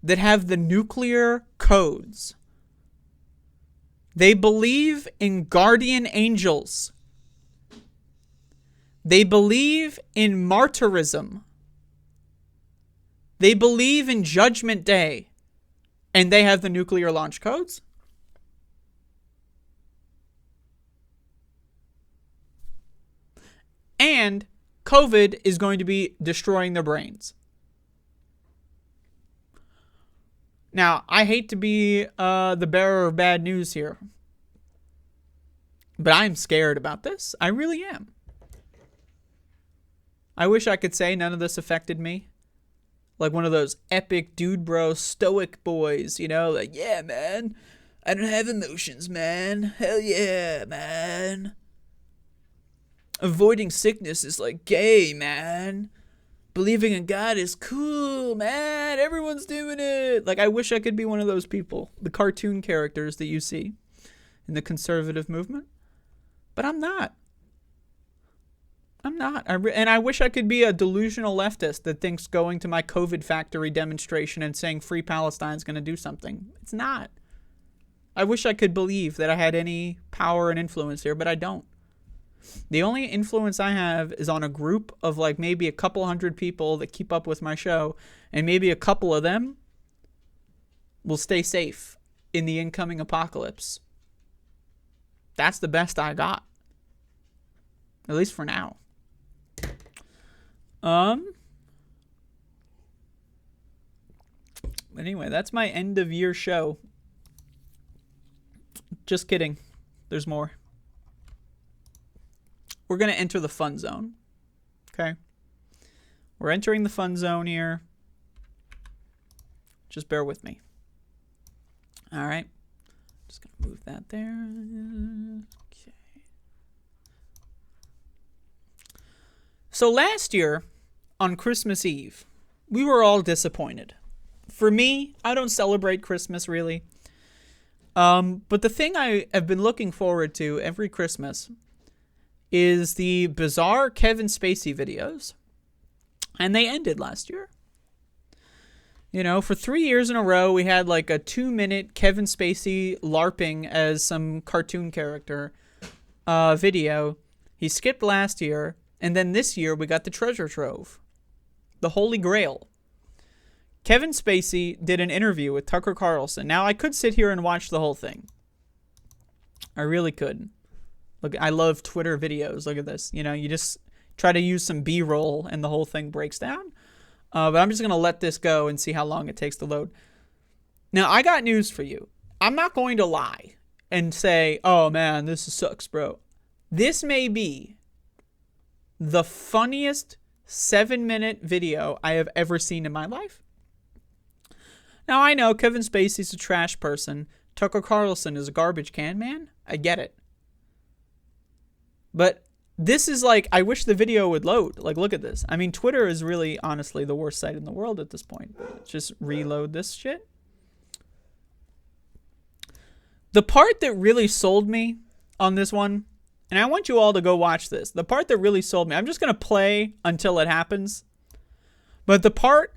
that have the nuclear codes. They believe in guardian angels. They believe in martyrism. They believe in Judgment Day. And they have the nuclear launch codes. And COVID is going to be destroying their brains. Now, I hate to be the bearer of bad news here, but I'm scared about this. I really am. I wish I could say none of this affected me. Like one of those epic dude bro stoic boys, you know? Like, yeah, man. I don't have emotions, man. Hell yeah, man. Avoiding sickness is like gay, man. Believing in God is cool, man. Everyone's doing it. Like, I wish I could be one of those people. The cartoon characters that you see in the conservative movement. But I'm not. I'm not. And I wish I could be a delusional leftist that thinks going to my COVID factory demonstration and saying Free Palestine is going to do something. It's not. I wish I could believe that I had any power and influence here, but I don't. The only influence I have is on a group of like maybe a couple hundred people that keep up with my show, and maybe a couple of them will stay safe in the incoming apocalypse. That's the best I got. At least for now. Anyway, that's my end of year show. Just kidding. There's more. We're going to enter the fun zone. Okay? We're entering the fun zone here. Just bear with me. All right. Just going to move that there. Okay. So last year, on Christmas Eve, we were all disappointed. For me, I don't celebrate Christmas really. But the thing I have been looking forward to every Christmas is the bizarre Kevin Spacey videos. And they ended last year. You know, for 3 years in a row, we had like a 2-minute Kevin Spacey LARPing as some cartoon character video. He skipped last year. And then this year, we got the treasure trove. The Holy Grail. Kevin Spacey did an interview with Tucker Carlson. Now, I could sit here and watch the whole thing. I really could. Look, I love Twitter videos. Look at this. You know, you just try to use some B-roll and the whole thing breaks down. But I'm just going to let this go and see how long it takes to load. Now, I got news for you. I'm not going to lie and say, oh, man, this sucks, bro. This may be the funniest 7-minute video I have ever seen in my life. Now, I know Kevin Spacey's a trash person. Tucker Carlson is a garbage can man. I get it. But this is like, I wish the video would load. Like, look at this. I mean, Twitter is really, honestly, the worst site in the world at this point. Let's just reload this shit. The part that really sold me on this one, and I want you all to go watch this. The part that really sold me, I'm just going to play until it happens. But the part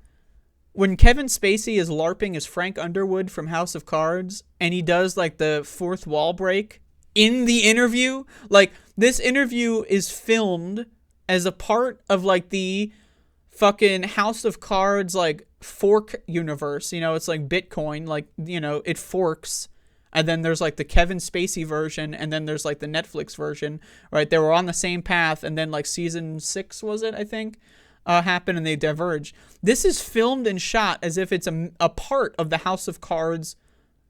when Kevin Spacey is LARPing as Frank Underwood from House of Cards, and he does like the fourth wall break in the interview. Like, this interview is filmed as a part of like the fucking House of Cards like fork universe. You know, it's like Bitcoin, like, you know, it forks. And then there's like the Kevin Spacey version, and then there's like the Netflix version, right? They were on the same path, and then like season 6 was it, I think, happened, and they diverged. This is filmed and shot as if it's a part of the House of Cards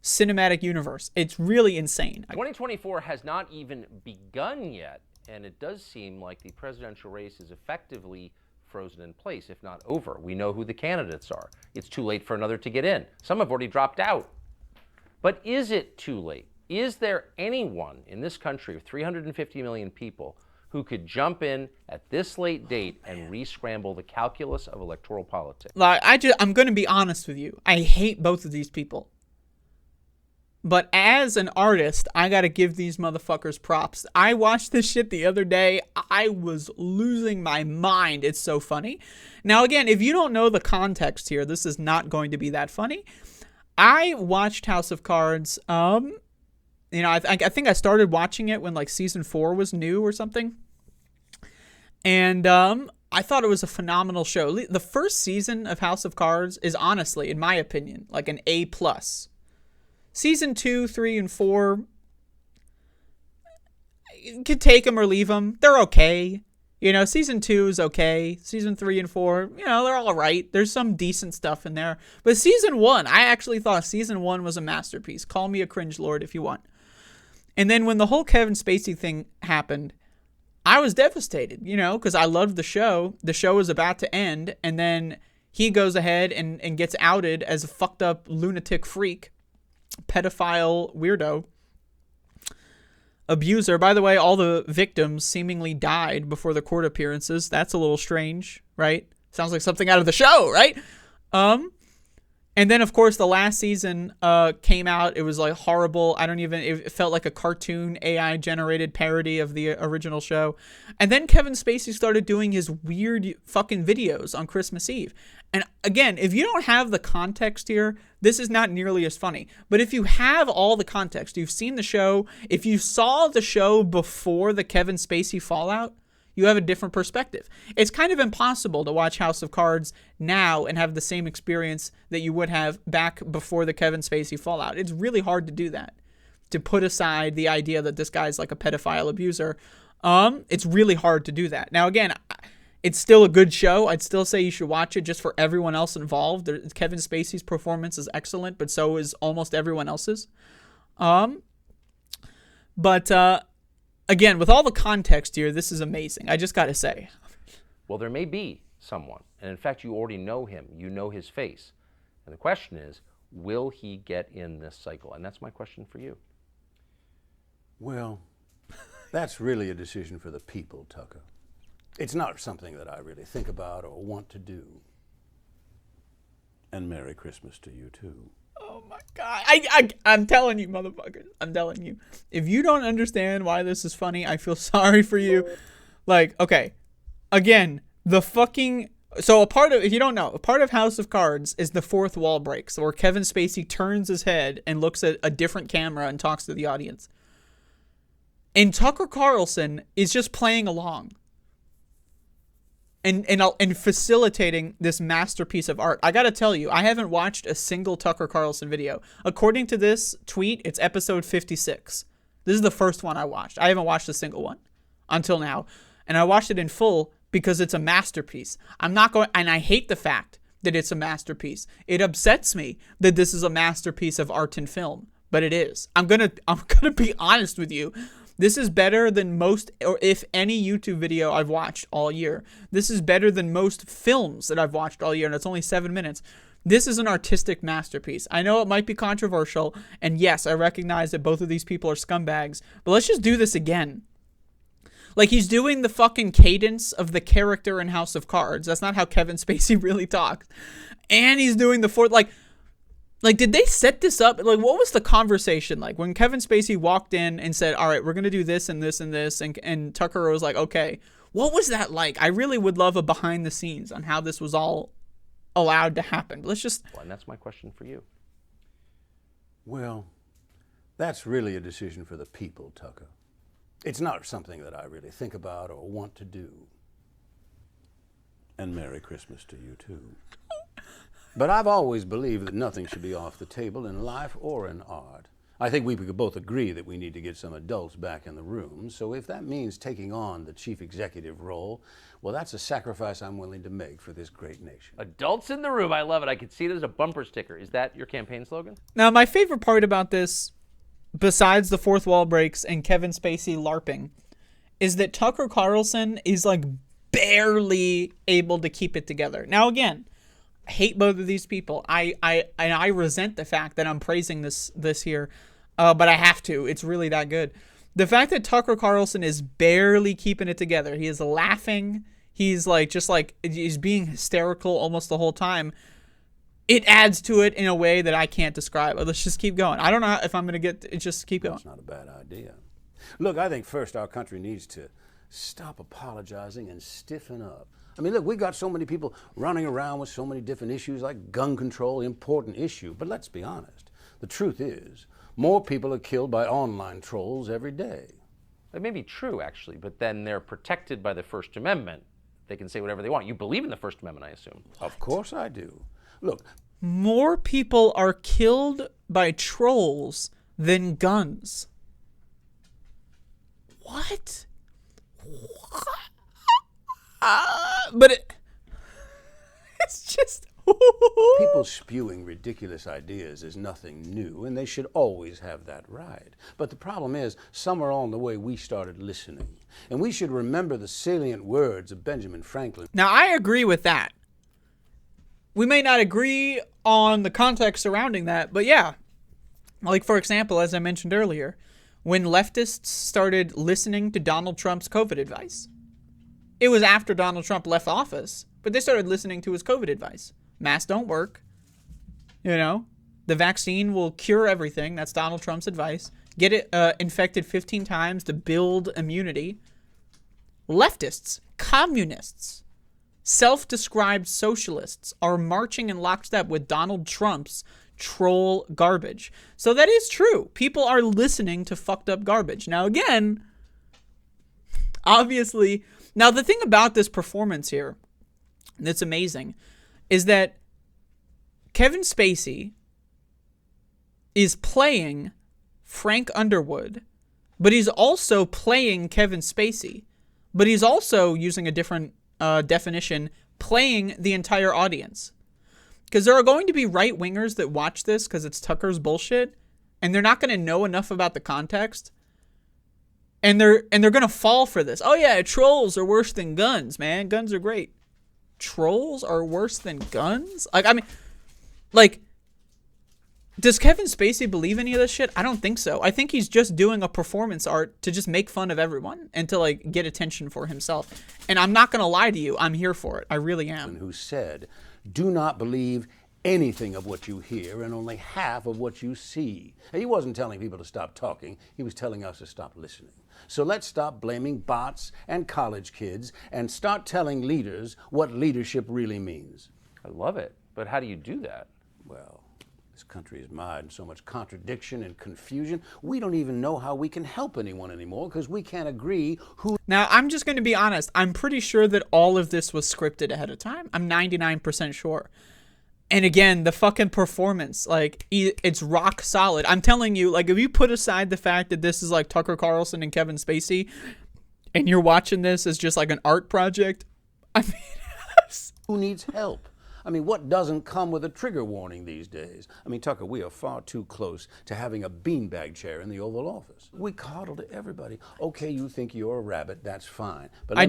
cinematic universe. It's really insane. 2024 has not even begun yet, And it does seem like the presidential race is effectively frozen in place, if not over. We know who the candidates are. It's too late for another to get in. Some have already dropped out. But is it too late? Is there anyone in this country of 350 million people who could jump in at this late date and re-scramble the calculus of electoral politics? Like, I'm going to be honest with you. I hate both of these people. But as an artist, I got to give these motherfuckers props. I watched this shit the other day. I was losing my mind. It's so funny. Now, again, if you don't know the context here, this is not going to be that funny. I watched House of Cards. I think I started watching it when like season 4 was new or something. And I thought it was a phenomenal show. The first season of House of Cards is honestly, in my opinion, like an A+. Season 2, 3, and 4, you could take them or leave them. They're okay. Season 2 is okay. Season 3 and 4, they're all right. There's some decent stuff in there. But season 1, I actually thought season 1 was a masterpiece. Call me a cringe lord if you want. And then when the whole Kevin Spacey thing happened, I was devastated, because I loved the show. The show was about to end, and then he goes ahead and gets outed as a fucked up lunatic freak. Pedophile weirdo abuser. By the way, all the victims seemingly died before the court appearances. That's a little strange, right? Sounds like something out of the show, right? And then, of course, the last season came out. It was like horrible. It felt like a cartoon AI-generated parody of the original show. And then Kevin Spacey started doing his weird fucking videos on Christmas Eve. And again, if you don't have the context here, this is not nearly as funny. But if you have all the context, you've seen the show, if you saw the show before the Kevin Spacey fallout, you have a different perspective. It's kind of impossible to watch House of Cards now and have the same experience that you would have back before the Kevin Spacey fallout. It's really hard to do that, to put aside the idea that this guy's like a pedophile abuser. It's really hard to do that. Now, again, it's still a good show. I'd still say you should watch it just for everyone else involved. Kevin Spacey's performance is excellent, but so is almost everyone else's. Again, with all the context here, this is amazing. I just got to say. Well, there may be someone, and in fact, you already know him. You know his face. And the question is, will he get in this cycle? And that's my question for you. Well, that's really a decision for the people, Tucker. It's not something that I really think about or want to do. And Merry Christmas to you, too. Oh my God. I'm telling you, motherfuckers. I'm telling you. If you don't understand why this is funny, I feel sorry for you. Like, okay. Again, the fucking... So if you don't know, a part of House of Cards is the fourth wall breaks, where Kevin Spacey turns his head and looks at a different camera and talks to the audience. And Tucker Carlson is just playing along. And facilitating this masterpiece of art. I gotta tell you, I haven't watched a single Tucker Carlson video. According to this tweet, it's episode 56. This is the first one I watched. I haven't watched a single one until now. And I watched it in full because it's a masterpiece. And I hate the fact that it's a masterpiece. It upsets me that this is a masterpiece of art and film, but it is. I'm gonna be honest with you. This is better than most, or if any YouTube video I've watched all year. This is better than most films that I've watched all year, and it's only 7 minutes. This is an artistic masterpiece. I know it might be controversial, and yes, I recognize that both of these people are scumbags, but let's just do this again. Like, he's doing the fucking cadence of the character in House of Cards. That's not how Kevin Spacey really talks. And he's doing the fourth, like, did they set this up? Like, what was the conversation like when Kevin Spacey walked in and said, all right, we're going to do this and this and this, and Tucker was like, okay, what was that like? I really would love a behind the scenes on how this was all allowed to happen. Let's just... Well, and that's my question for you. Well, that's really a decision for the people, Tucker. It's not something that I really think about or want to do. And Merry Christmas to you, too. But I've always believed that nothing should be off the table in life or in art. I think we could both agree that we need to get some adults back in the room. So if that means taking on the chief executive role, well, that's a sacrifice I'm willing to make for this great nation. Adults in the room. I love it. I could see it as a bumper sticker. Is that your campaign slogan? Now, my favorite part about this, besides the fourth wall breaks and Kevin Spacey LARPing, is that Tucker Carlson is like barely able to keep it together. Now, again, I hate both of these people. I resent the fact that I'm praising this here, but I have to. It's really that good. The fact that Tucker Carlson is barely keeping it together. He is laughing. He's he's being hysterical almost the whole time. It adds to it in a way that I can't describe. Let's just keep going. I don't know if I'm going to get it. Just keep going. That's not a bad idea. Look, I think first our country needs to stop apologizing and stiffen up. I mean, look, we got so many people running around with so many different issues like gun control, important issue. But let's be honest. The truth is, more people are killed by online trolls every day. That may be true, actually, but then they're protected by the First Amendment. They can say whatever they want. You believe in the First Amendment, I assume. Of course I do. Look, more people are killed by trolls than guns. What? But it's just... people spewing ridiculous ideas is nothing new, and they should always have that right. But the problem is, somewhere along the way, we started listening. And we should remember the salient words of Benjamin Franklin. Now, I agree with that. We may not agree on the context surrounding that, but yeah. Like, for example, as I mentioned earlier, when leftists started listening to Donald Trump's COVID advice. It was after Donald Trump left office, but they started listening to his COVID advice. Masks don't work. You know, the vaccine will cure everything. That's Donald Trump's advice. Get it infected 15 times to build immunity. Leftists, communists, self-described socialists are marching in lockstep with Donald Trump's troll garbage. So that is true. People are listening to fucked up garbage. Now, again, obviously, now the thing about this performance here that's amazing is that Kevin Spacey is playing Frank Underwood, but he's also playing Kevin Spacey, but he's also using a different definition, playing the entire audience. Because there are going to be right-wingers that watch this because it's Tucker's bullshit, and they're not going to know enough about the context, and they're going to fall for this. Oh yeah, trolls are worse than guns, man. Guns are great. Trolls are worse than guns? Does Kevin Spacey believe any of this shit? I don't think so. I think he's just doing a performance art to just make fun of everyone and to like get attention for himself. And I'm not going to lie to you. I'm here for it. I really am. Who said, do not believe anything of what you hear and only half of what you see. He wasn't telling people to stop talking. He was telling us to stop listening. So let's stop blaming bots and college kids and start telling leaders what leadership really means. I love it. But how do you do that? Well, this country is mired in so much contradiction and confusion. We don't even know how we can help anyone anymore because we can't agree who... Now, I'm just going to be honest. I'm pretty sure that all of this was scripted ahead of time. I'm 99% sure. And again, the fucking performance, like, it's rock solid. I'm telling you, like, if you put aside the fact that this is like Tucker Carlson and Kevin Spacey, and you're watching this as just like an art project, I mean... Who needs help? I mean, what doesn't come with a trigger warning these days? I mean, Tucker, we are far too close to having a beanbag chair in the Oval Office. We coddle to everybody. Okay, you think you're a rabbit, that's fine. But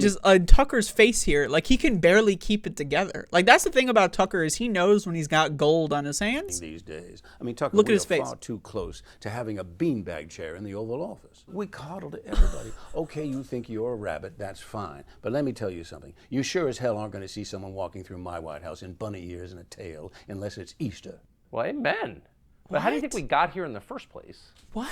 Tucker's face here, like, he can barely keep it together. Like, that's the thing about Tucker is he knows when he's got gold on his hands. These days. I mean, Tucker, look at we his are face. Far too close to having a beanbag chair in the Oval Office. We coddle to everybody. Okay, you think you're a rabbit, that's fine. But let me tell you something. You sure as hell aren't going to see someone walking through my White House in bunny ears and a tail unless it's Easter. Well, amen. But how do you think we got here in the first place? What?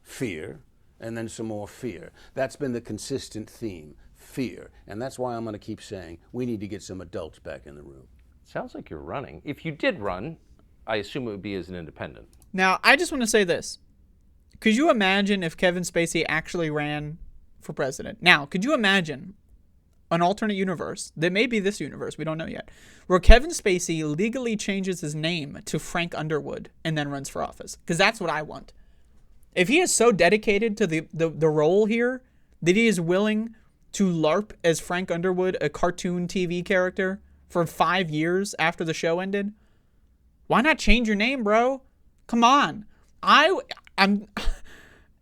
Fear, and then some more fear. That's been the consistent theme, fear. And that's why I'm going to keep saying we need to get some adults back in the room. Sounds like you're running. If you did run, I assume it would be as an independent. Now, I just want to say this. Could you imagine if Kevin Spacey actually ran for president? Now, could you imagine an alternate universe, that may be this universe, we don't know yet, where Kevin Spacey legally changes his name to Frank Underwood and then runs for office? Because that's what I want. If he is so dedicated to the role here that he is willing to LARP as Frank Underwood, a cartoon TV character, for 5 years after the show ended, why not change your name, bro? Come on.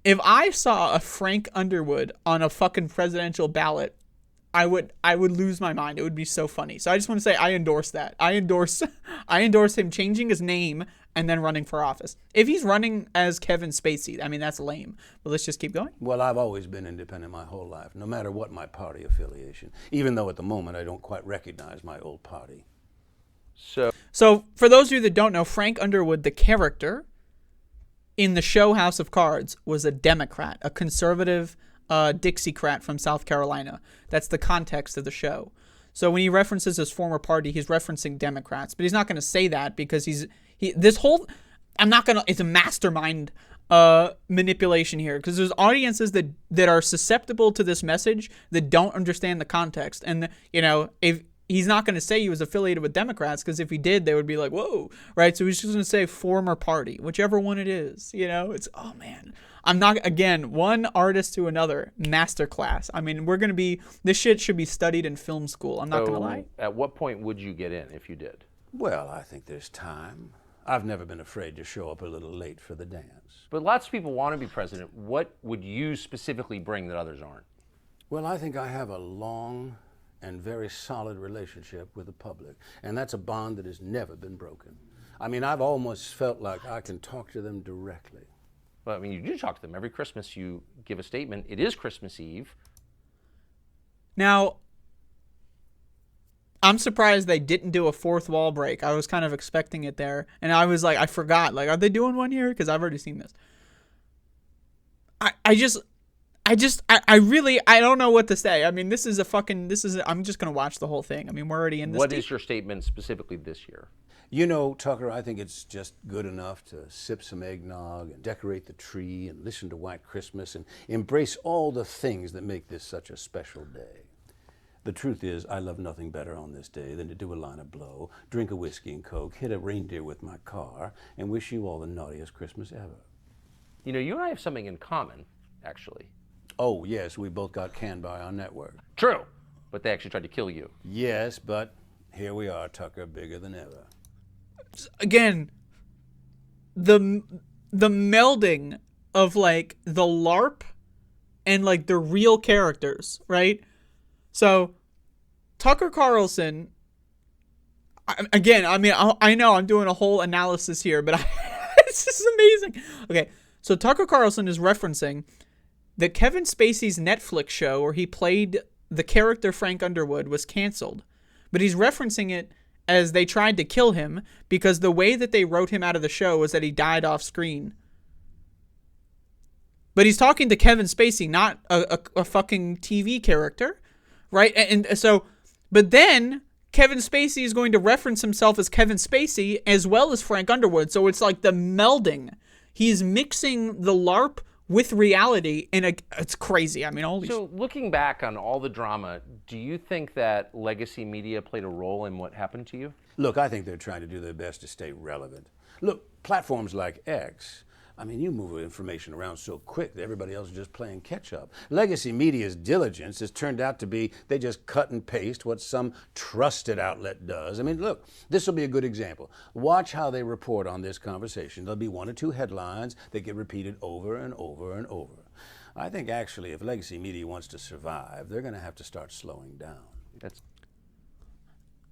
if I saw a Frank Underwood on a fucking presidential ballot, I would lose my mind. It would be so funny. So I just want to say I endorse that. I endorse him changing his name and then running for office. If he's running as Kevin Spacey, I mean, that's lame. But let's just keep going. Well, I've always been independent my whole life, no matter what my party affiliation, even though at the moment I don't quite recognize my old party. So for those of you that don't know, Frank Underwood, the character in the show House of Cards, was a Democrat, a conservative Dixiecrat from South Carolina. That's the context of the show. So when he references his former party, he's referencing Democrats, but he's not going to say that because it's a mastermind manipulation here, because there's audiences that are susceptible to this message that don't understand the context. And, if he's not going to say he was affiliated with Democrats, because if he did, they would be like, whoa, right? So he's just going to say former party, whichever one it is, it's, oh man. I'm not, again, one artist to another, masterclass. I mean, this shit should be studied in film school. I'm not going to lie. At what point would you get in if you did? Well, I think there's time. I've never been afraid to show up a little late for the dance. But lots of people want to be president. What would you specifically bring that others aren't? Well, I think I have a long and very solid relationship with the public, and that's a bond that has never been broken. I mean, I've almost felt like I can talk to them directly. Well, I mean, you do talk to them. Every Christmas you give a statement. It is Christmas Eve. Now, I'm surprised they didn't do a fourth wall break. I was kind of expecting it there. And I was like, I forgot. Like, are they doing one here? Because I've already seen this. I don't know what to say. I mean, I'm just going to watch the whole thing. I mean, we're already in this. What is your statement specifically this year? Tucker, I think it's just good enough to sip some eggnog and decorate the tree and listen to White Christmas and embrace all the things that make this such a special day. The truth is, I love nothing better on this day than to do a line of blow, drink a whiskey and Coke, hit a reindeer with my car, and wish you all the naughtiest Christmas ever. You and I have something in common, actually. Oh, yes, we both got canned by our network. True, but they actually tried to kill you. Yes, but here we are, Tucker, bigger than ever. Again, the melding of, like, the LARP and, like, the real characters, right? So, Tucker Carlson, I know I'm doing a whole analysis here, but this is amazing. Okay, so Tucker Carlson is referencing that Kevin Spacey's Netflix show where he played the character Frank Underwood was canceled, but he's referencing it as they tried to kill him because the way that they wrote him out of the show was that he died off screen. But he's talking to Kevin Spacey, not a fucking TV character, right? And so, but then Kevin Spacey is going to reference himself as Kevin Spacey as well as Frank Underwood. So it's like the melding. He's mixing the LARP with reality, and it's crazy. I mean, So looking back on all the drama, do you think that legacy media played a role in what happened to you? Look, I think they're trying to do their best to stay relevant. Look, platforms like X, I mean, you move information around so quick that everybody else is just playing catch up. Legacy media's diligence has turned out to be they just cut and paste what some trusted outlet does. I mean, look, this will be a good example. Watch how they report on this conversation. There'll be one or two headlines that get repeated over and over and over. I think actually if legacy media wants to survive, they're going to have to start slowing down.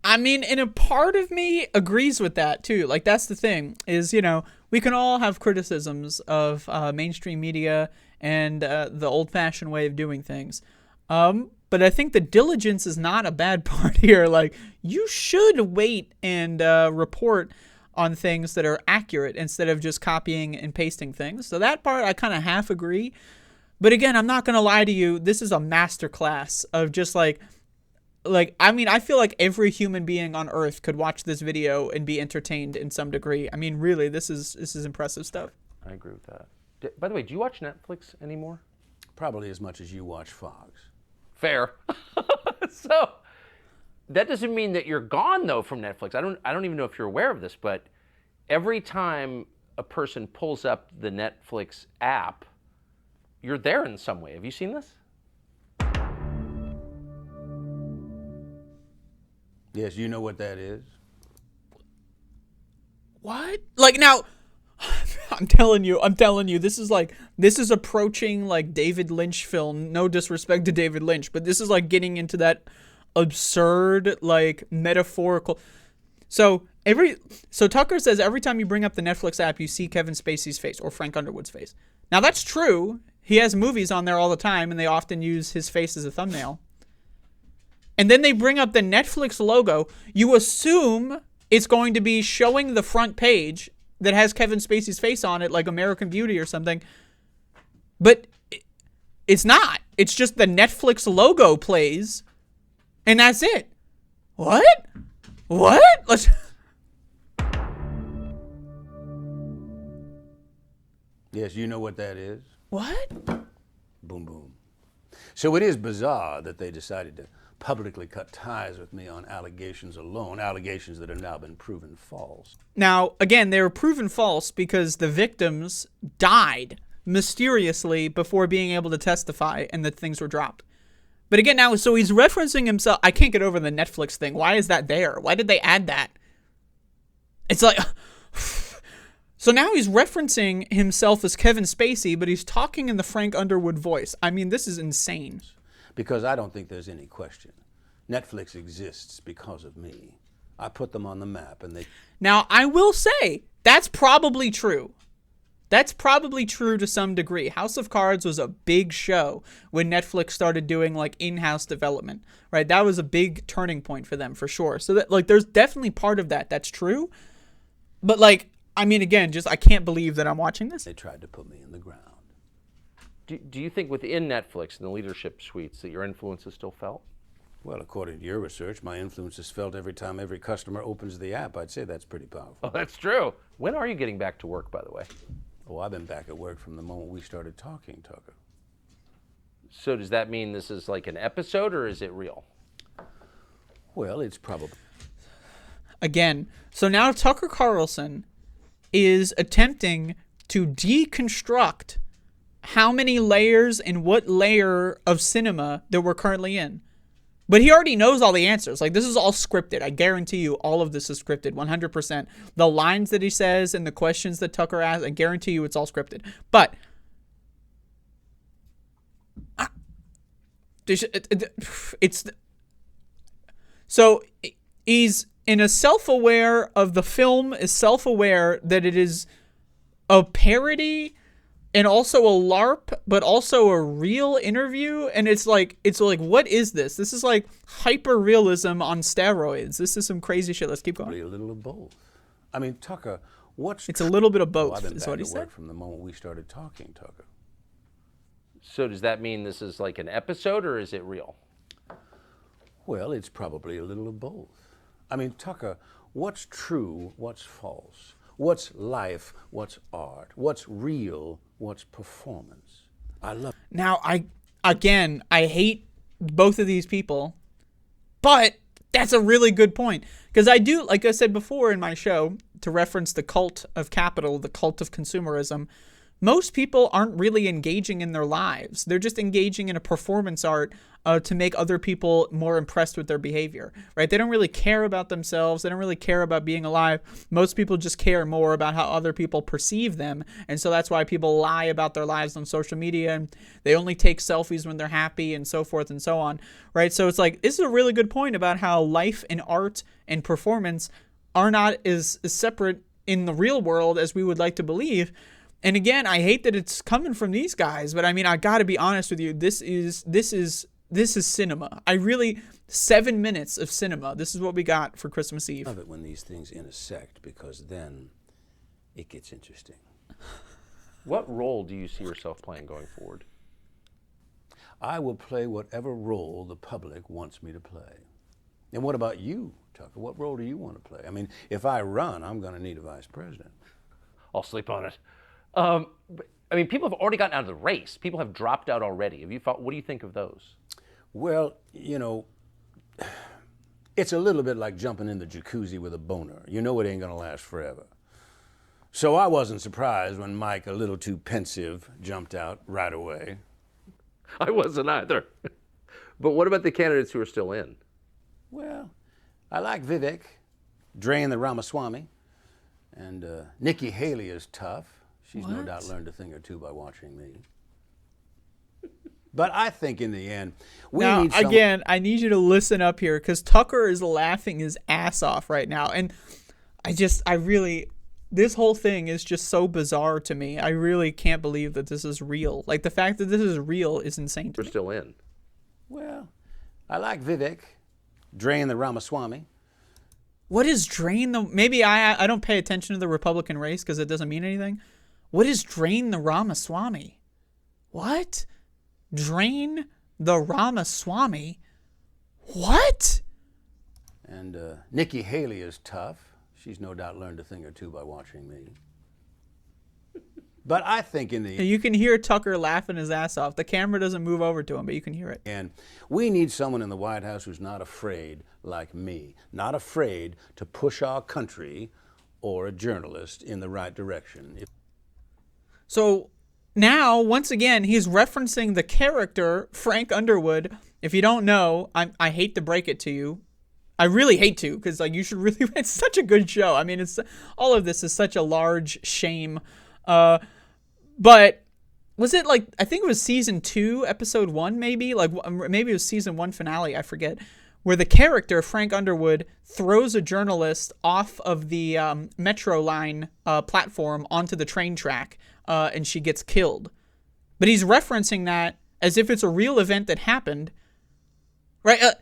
And a part of me agrees with that too. Like, that's the thing is, we can all have criticisms of mainstream media and the old-fashioned way of doing things. But I think the diligence is not a bad part here. Like, you should wait and report on things that are accurate instead of just copying and pasting things. So that part I kind of half agree. But again, I'm not going to lie to you. This is a masterclass of just I feel like every human being on Earth could watch this video and be entertained in some degree. I mean, really, this is impressive stuff. I agree with that. By the way, do you watch Netflix anymore? Probably as much as you watch Fox. Fair. So that doesn't mean that you're gone though from Netflix. I don't even know if you're aware of this, but every time a person pulls up the Netflix app, you're there in some way. Have you seen this? Yes, you know what that is? What? Like, now, I'm telling you, this is approaching like David Lynch film. No disrespect to David Lynch, but this is like getting into that absurd, like metaphorical. So Tucker says every time you bring up the Netflix app, you see Kevin Spacey's face or Frank Underwood's face. Now that's true. He has movies on there all the time, and they often use his face as a thumbnail. And then they bring up the Netflix logo. You assume it's going to be showing the front page that has Kevin Spacey's face on it, like American Beauty or something. But it's not. It's just the Netflix logo plays, and that's it. What? Let's... Yes, you know what that is? What? Boom, boom. So it is bizarre that they decided to publicly cut ties with me on allegations alone, allegations that have now been proven false. Now, again, they were proven false because the victims died mysteriously before being able to testify, and that things were dropped. But again, now, so he's referencing himself. I can't get over the Netflix thing. Why is that there? Why did they add that? It's like... So now he's referencing himself as Kevin Spacey, but he's talking in the Frank Underwood voice. I mean, this is insane. Because I don't think there's any question. Netflix exists because of me. I put them on the map, and they... Now, I will say, that's probably true. That's probably true to some degree. House of Cards was a big show when Netflix started doing, like, in-house development, right? That was a big turning point for them, for sure. So, that, like, there's definitely part of that that's true. But, like, I mean, again, just I can't believe that I'm watching this. They tried to put me in the ground. Do you think within Netflix and the leadership suites that your influence is still felt? Well, according to your research, my influence is felt every time every customer opens the app. I'd say that's pretty powerful. Oh, that's true. When are you getting back to work, by the way? Oh, I've been back at work from the moment we started talking, Tucker. So does that mean this is like an episode, or is it real? Well, it's probably... Again, so now Tucker Carlson is attempting to deconstruct how many layers and what layer of cinema that we're currently in. But he already knows all the answers. Like, this is all scripted. I guarantee you all of this is scripted, 100%. The lines that he says and the questions that Tucker asks, I guarantee you it's all scripted. But it's... So he's in a self-aware of the film, is self-aware that it is a parody and also a LARP, but also a real interview. And it's like, what is this? This is like hyper-realism on steroids. This is some crazy shit. Let's keep going. a little of both. I mean, Tucker, what's... It's a little bit of Oh, both, I've been is back what he at work said. from the moment we started talking, Tucker. So does that mean this is like an episode, or is it real? Well, it's probably a little of both. I mean, Tucker, what's true, what's false? What's life, what's art? What's real, what's performance? I love... Now, I hate both of these people, but that's a really good point. Because I do, like I said before in my show, to reference the cult of capital, the cult of consumerism, most people aren't really engaging in their lives. They're just engaging in a performance art to make other people more impressed with their behavior, right? They don't really care about themselves. They don't really care about being alive. Most people just care more about how other people perceive them. And so that's why people lie about their lives on social media, and they only take selfies when they're happy and so forth and so on, right? So it's like, this is a really good point about how life and art and performance are not as separate in the real world as we would like to believe. And again, I hate that it's coming from these guys, but I mean, I got to be honest with you. This is cinema. 7 minutes of cinema. This is what we got for Christmas Eve. I love it when these things intersect, because then it gets interesting. What role do you see yourself playing going forward? I will play whatever role the public wants me to play. And what about you, Tucker? What role do you want to play? I mean, if I run, I'm going to need a vice president. I'll sleep on it. I mean, people have already gotten out of the race. People have dropped out already. What do you think of those? Well, you know, it's a little bit like jumping in the jacuzzi with a boner. You know it ain't going to last forever. So I wasn't surprised when Mike, a little too pensive, jumped out right away. I wasn't either. But what about the candidates who are still in? Well, I like Vivek, Drain the Ramaswamy, and Nikki Haley is tough. She's no doubt learned a thing or two by watching me. But I think in the end, again, I need you to listen up here because Tucker is laughing his ass off right now. And this whole thing is just so bizarre to me. I really can't believe that this is real. Like, the fact that this is real is insane to me. We're still in. Well, I like Vivek, Drain the Ramaswamy. What is drain the... Maybe I don't pay attention to the Republican race because it doesn't mean anything. What is drain the Ramaswamy? What? Drain the Ramaswamy? What? And Nikki Haley is tough. She's no doubt learned a thing or two by watching me. But I think in the... You can hear Tucker laughing his ass off. The camera doesn't move over to him, but you can hear it. And we need someone in the White House who's not afraid, like me, not afraid to push our country or a journalist in the right direction. So now, once again, he's referencing the character Frank Underwood. If you don't know, I hate to break it to you. I really hate to, because you should really... It's such a good show. I mean, all of this is such a large shame. But was it I think it was season 2, episode 1, maybe? Maybe it was season 1 finale, I forget, where the character, Frank Underwood, throws a journalist off of the metro line platform onto the train track, and she gets killed. But he's referencing that as if it's a real event that happened, right?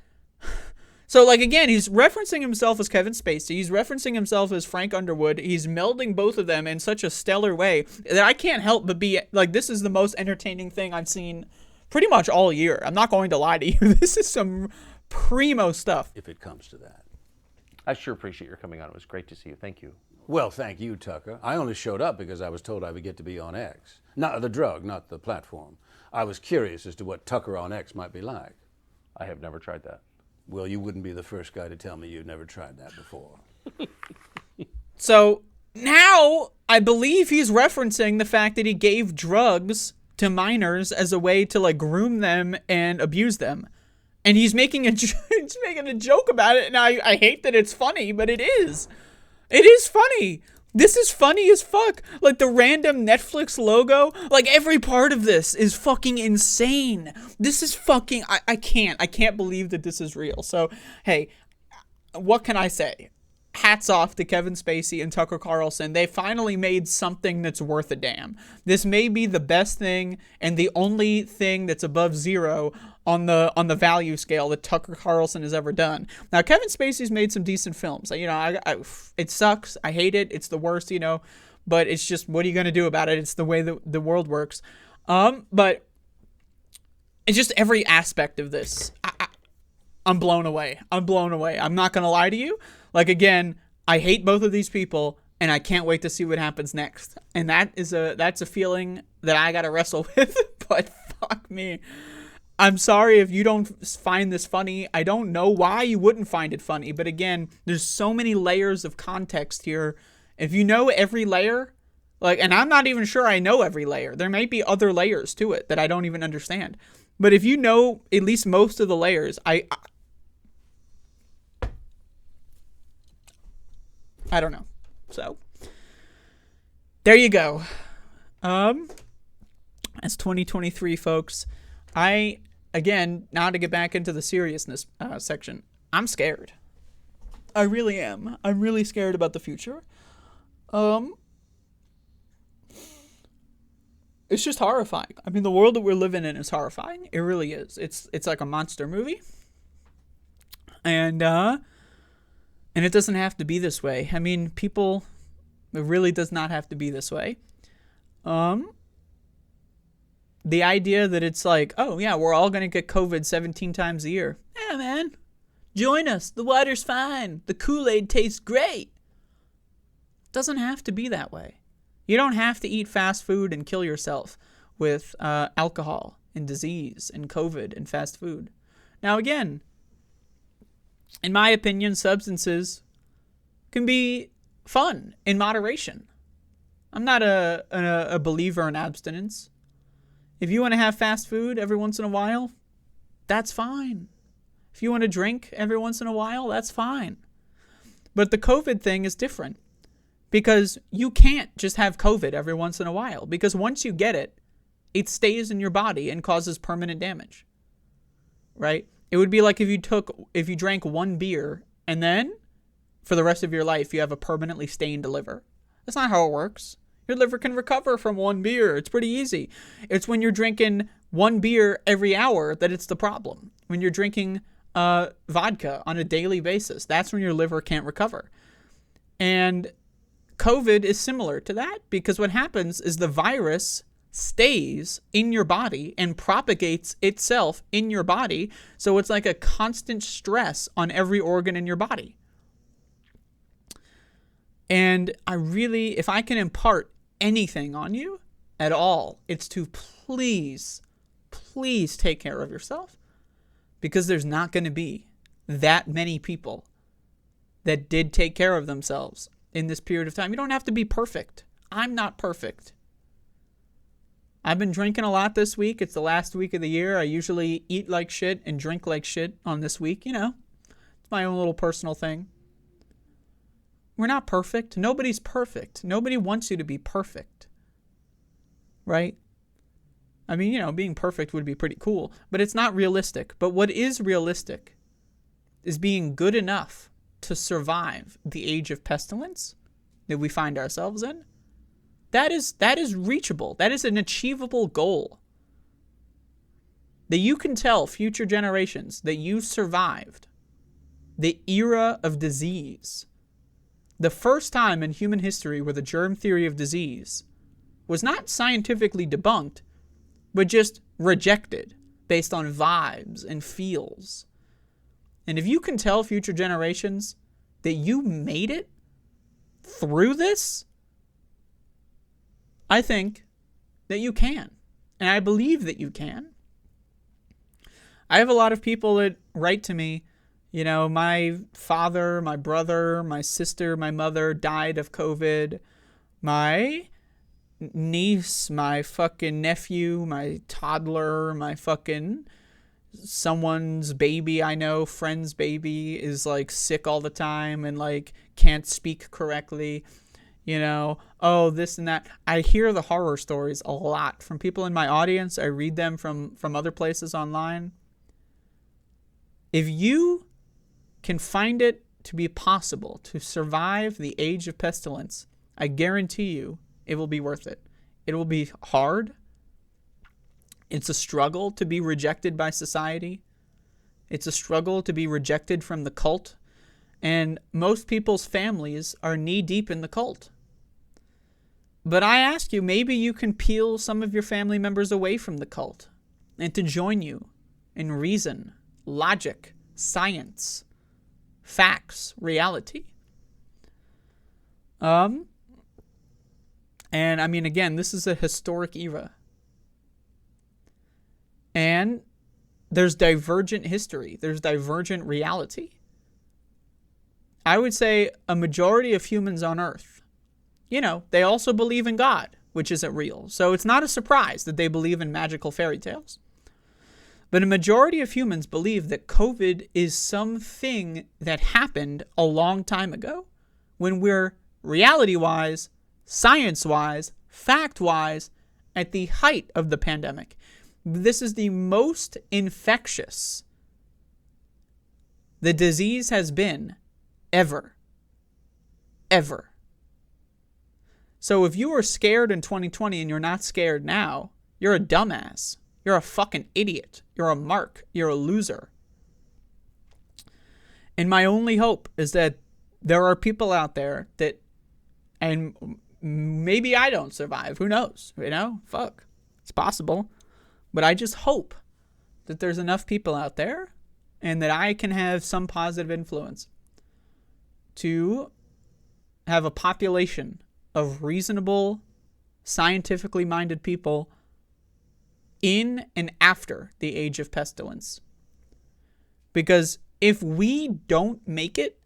So, again, he's referencing himself as Kevin Spacey. He's referencing himself as Frank Underwood. He's melding both of them in such a stellar way that I can't help but be this is the most entertaining thing I've seen pretty much all year. I'm not going to lie to you. This is some primo stuff. If it comes to that. I sure appreciate your coming on. It was great to see you. Thank you. Well, thank you, Tucker. I only showed up because I was told I would get to be on X. Not the drug, not the platform. I was curious as to what Tucker on X might be like. I have never tried that. Well, you wouldn't be the first guy to tell me you'd never tried that before. So now I believe he's referencing the fact that he gave drugs to minors as a way to groom them and abuse them. And he's making a joke about it. And I hate that it's funny, but it is. It is funny. This is funny as fuck. The random Netflix logo. Every part of this is fucking insane. This is fucking... I can't believe that this is real. So, hey, what can I say? Hats off to Kevin Spacey and Tucker Carlson. They finally made something that's worth a damn. This may be the best thing and the only thing that's above zero on the value scale that Tucker Carlson has ever done. Now, Kevin Spacey's made some decent films. It sucks. I hate it. It's the worst, but it's just, what are you going to do about it? It's the way the world works. But it's just every aspect of this. I'm blown away. I'm not going to lie to you. Again, I hate both of these people, and I can't wait to see what happens next. And that's a feeling that I got to wrestle with, but fuck me. I'm sorry if you don't find this funny. I don't know why you wouldn't find it funny, but again, there's so many layers of context here. If you know every layer, and I'm not even sure I know every layer. There may be other layers to it that I don't even understand. But if you know at least most of the layers, I don't know. So there you go. That's 2023, folks. Again, now to get back into the seriousness section, I'm scared. I really am. I'm really scared about the future. It's just horrifying. I mean, the world that we're living in is horrifying. It really is. It's like a monster movie. And it doesn't have to be this way. I mean, it really does not have to be this way. The idea that it's oh yeah, we're all going to get COVID 17 times a year. Yeah, man. Join us. The water's fine. The Kool-Aid tastes great. Doesn't have to be that way. You don't have to eat fast food and kill yourself with alcohol and disease and COVID and fast food. Now, again, in my opinion, substances can be fun in moderation. I'm not a believer in abstinence. If you want to have fast food every once in a while, that's fine. If you want to drink every once in a while, that's fine. But the COVID thing is different Because you can't just have COVID every once in a while. Because once you get it, it stays in your body and causes permanent damage. Right? It would be like if you drank one beer and then for the rest of your life you have a permanently stained liver. That's not how it works. Your liver can recover from one beer. It's pretty easy. It's when you're drinking one beer every hour that it's the problem. When you're drinking vodka on a daily basis, that's when your liver can't recover. And COVID is similar to that because what happens is the virus stays in your body and propagates itself in your body. So it's like a constant stress on every organ in your body. And if I can impart anything on you at all, it's to please take care of yourself, because there's not going to be that many people that did take care of themselves in this period of time. You don't have to be perfect. I'm not perfect. I've been drinking a lot this week. It's the last week of the year. I usually eat like shit and drink like shit on this week. It's my own little personal thing. We're not perfect. Nobody's perfect. Nobody wants you to be perfect. Right? I mean, being perfect would be pretty cool, but it's not realistic. But what is realistic is being good enough to survive the age of pestilence that we find ourselves in. That is reachable. That is an achievable goal. That you can tell future generations that you survived the era of disease. The first time in human history where the germ theory of disease was not scientifically debunked, but just rejected based on vibes and feels. And if you can tell future generations that you made it through this, I think that you can. And I believe that you can. I have a lot of people that write to me, my father, my brother, my sister, my mother died of COVID. My niece, my fucking nephew, my toddler, my fucking someone's baby I know, friend's baby is like sick all the time and like can't speak correctly. This and that. I hear the horror stories a lot from people in my audience. I read them from other places online. If you can find it to be possible to survive the age of pestilence, I guarantee you it will be worth it. It will be hard. It's a struggle to be rejected by society. It's a struggle to be rejected from the cult. And most people's families are knee-deep in the cult. But I ask you, maybe you can peel some of your family members away from the cult and to join you in reason, logic, science, facts, reality. And I mean, again, this is a historic era. And there's divergent history. There's divergent reality. I would say a majority of humans on Earth, they also believe in God, which isn't real. So it's not a surprise that they believe in magical fairy tales. But a majority of humans believe that COVID is something that happened a long time ago when we're reality-wise, science-wise, fact-wise, at the height of the pandemic. This is the most infectious the disease has been ever. Ever. So if you were scared in 2020 and you're not scared now, you're a dumbass. You're a fucking idiot. You're a mark. You're a loser. And my only hope is that there are people out there that, and maybe I don't survive. Who knows? Fuck. It's possible. But I just hope that there's enough people out there and that I can have some positive influence to have a population of reasonable, scientifically minded people in and after the age of pestilence. Because if we don't make it,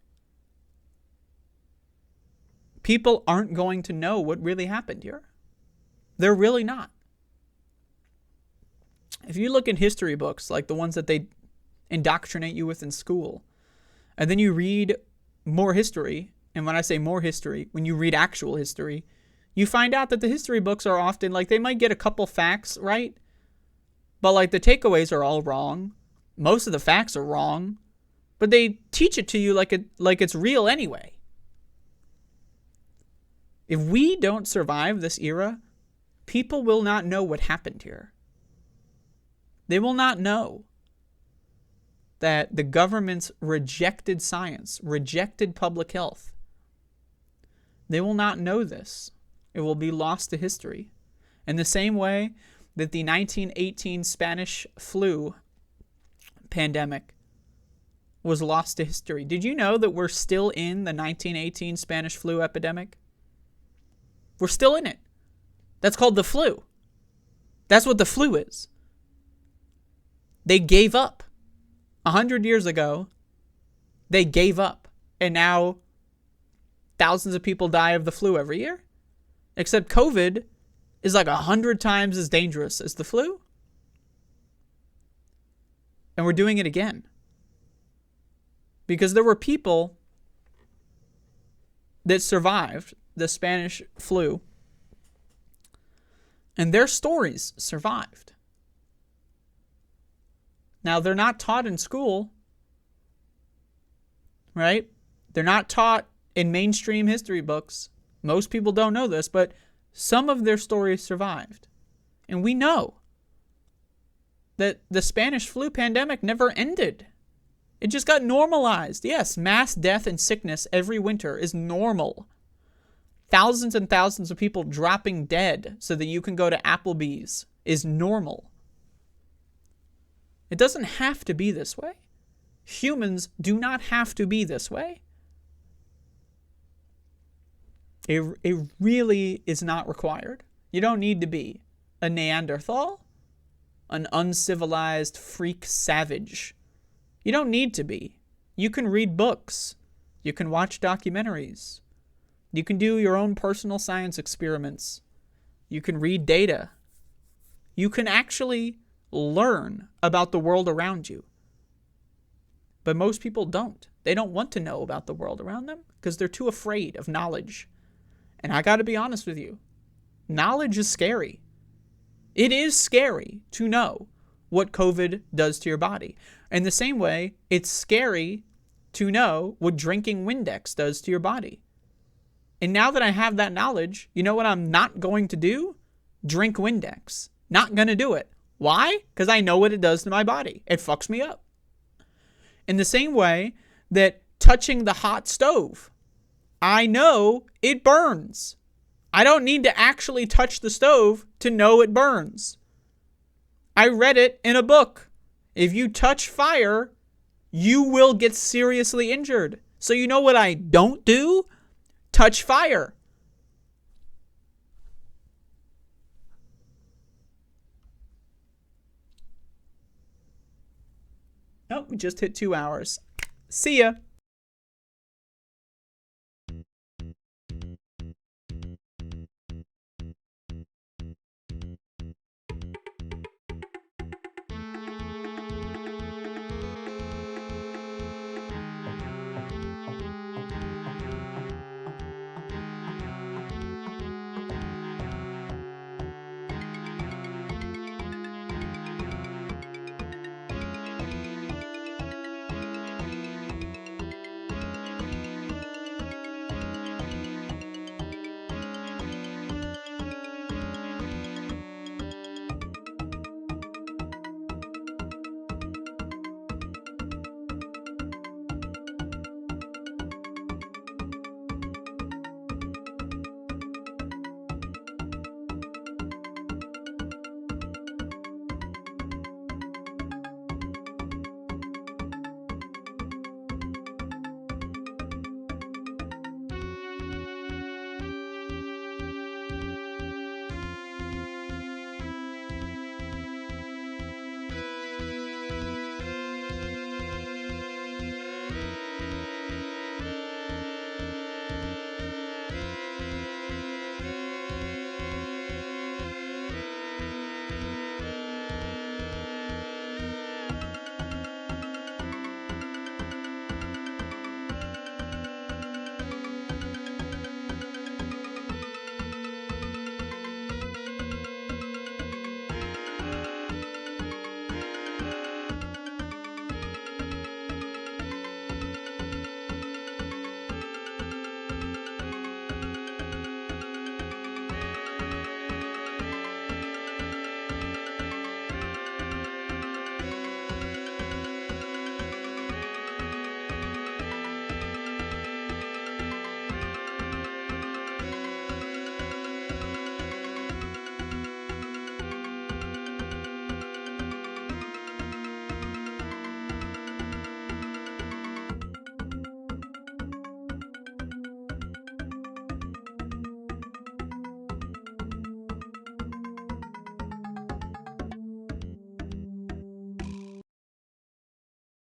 people aren't going to know what really happened here. They're really not. If you look in history books, like the ones that they indoctrinate you with in school, and then you read more history, and when I say more history, when you read actual history, you find out that the history books are often like they might get a couple facts right, but like the takeaways are all wrong. Most of the facts are wrong, but they teach it to you like it's real anyway. If we don't survive this era, people will not know what happened here. They will not know that the governments rejected science, rejected public health. They will not know this. It will be lost to history. In the same way that the 1918 Spanish flu pandemic was lost to history. Did you know that we're still in the 1918 Spanish flu epidemic? We're still in it. That's called the flu. That's what the flu is. They gave up. 100 years ago, they gave up. And now thousands of people die of the flu every year. Except COVID is like 100 times as dangerous as the flu. And we're doing it again. Because there were people that survived the Spanish flu, and their stories survived. Now, they're not taught in school, right? They're not taught in mainstream history books. Most people don't know this, but some of their stories survived. And we know that the Spanish flu pandemic never ended. It just got normalized. Yes, mass death and sickness every winter is normal. Thousands and thousands of people dropping dead so that you can go to Applebee's is normal. It doesn't have to be this way. Humans do not have to be this way. It really is not required. You don't need to be a Neanderthal, an uncivilized freak savage. You don't need to be. You can read books. You can watch documentaries. You can do your own personal science experiments. You can read data. You can actually learn about the world around you. But most people don't. They don't want to know about the world around them because they're too afraid of knowledge. And I got to be honest with you. Knowledge is scary. It is scary to know what COVID does to your body. In the same way, it's scary to know what drinking Windex does to your body. And now that I have that knowledge, you know what I'm not going to do? Drink Windex. Not going to do it. Why? Because I know what it does to my body. It fucks me up. In the same way that touching the hot stove, I know it burns. I don't need to actually touch the stove to know it burns. I read it in a book. If you touch fire, you will get seriously injured. So you know what I don't do? Touch fire. Oh, we just hit 2 hours. See ya.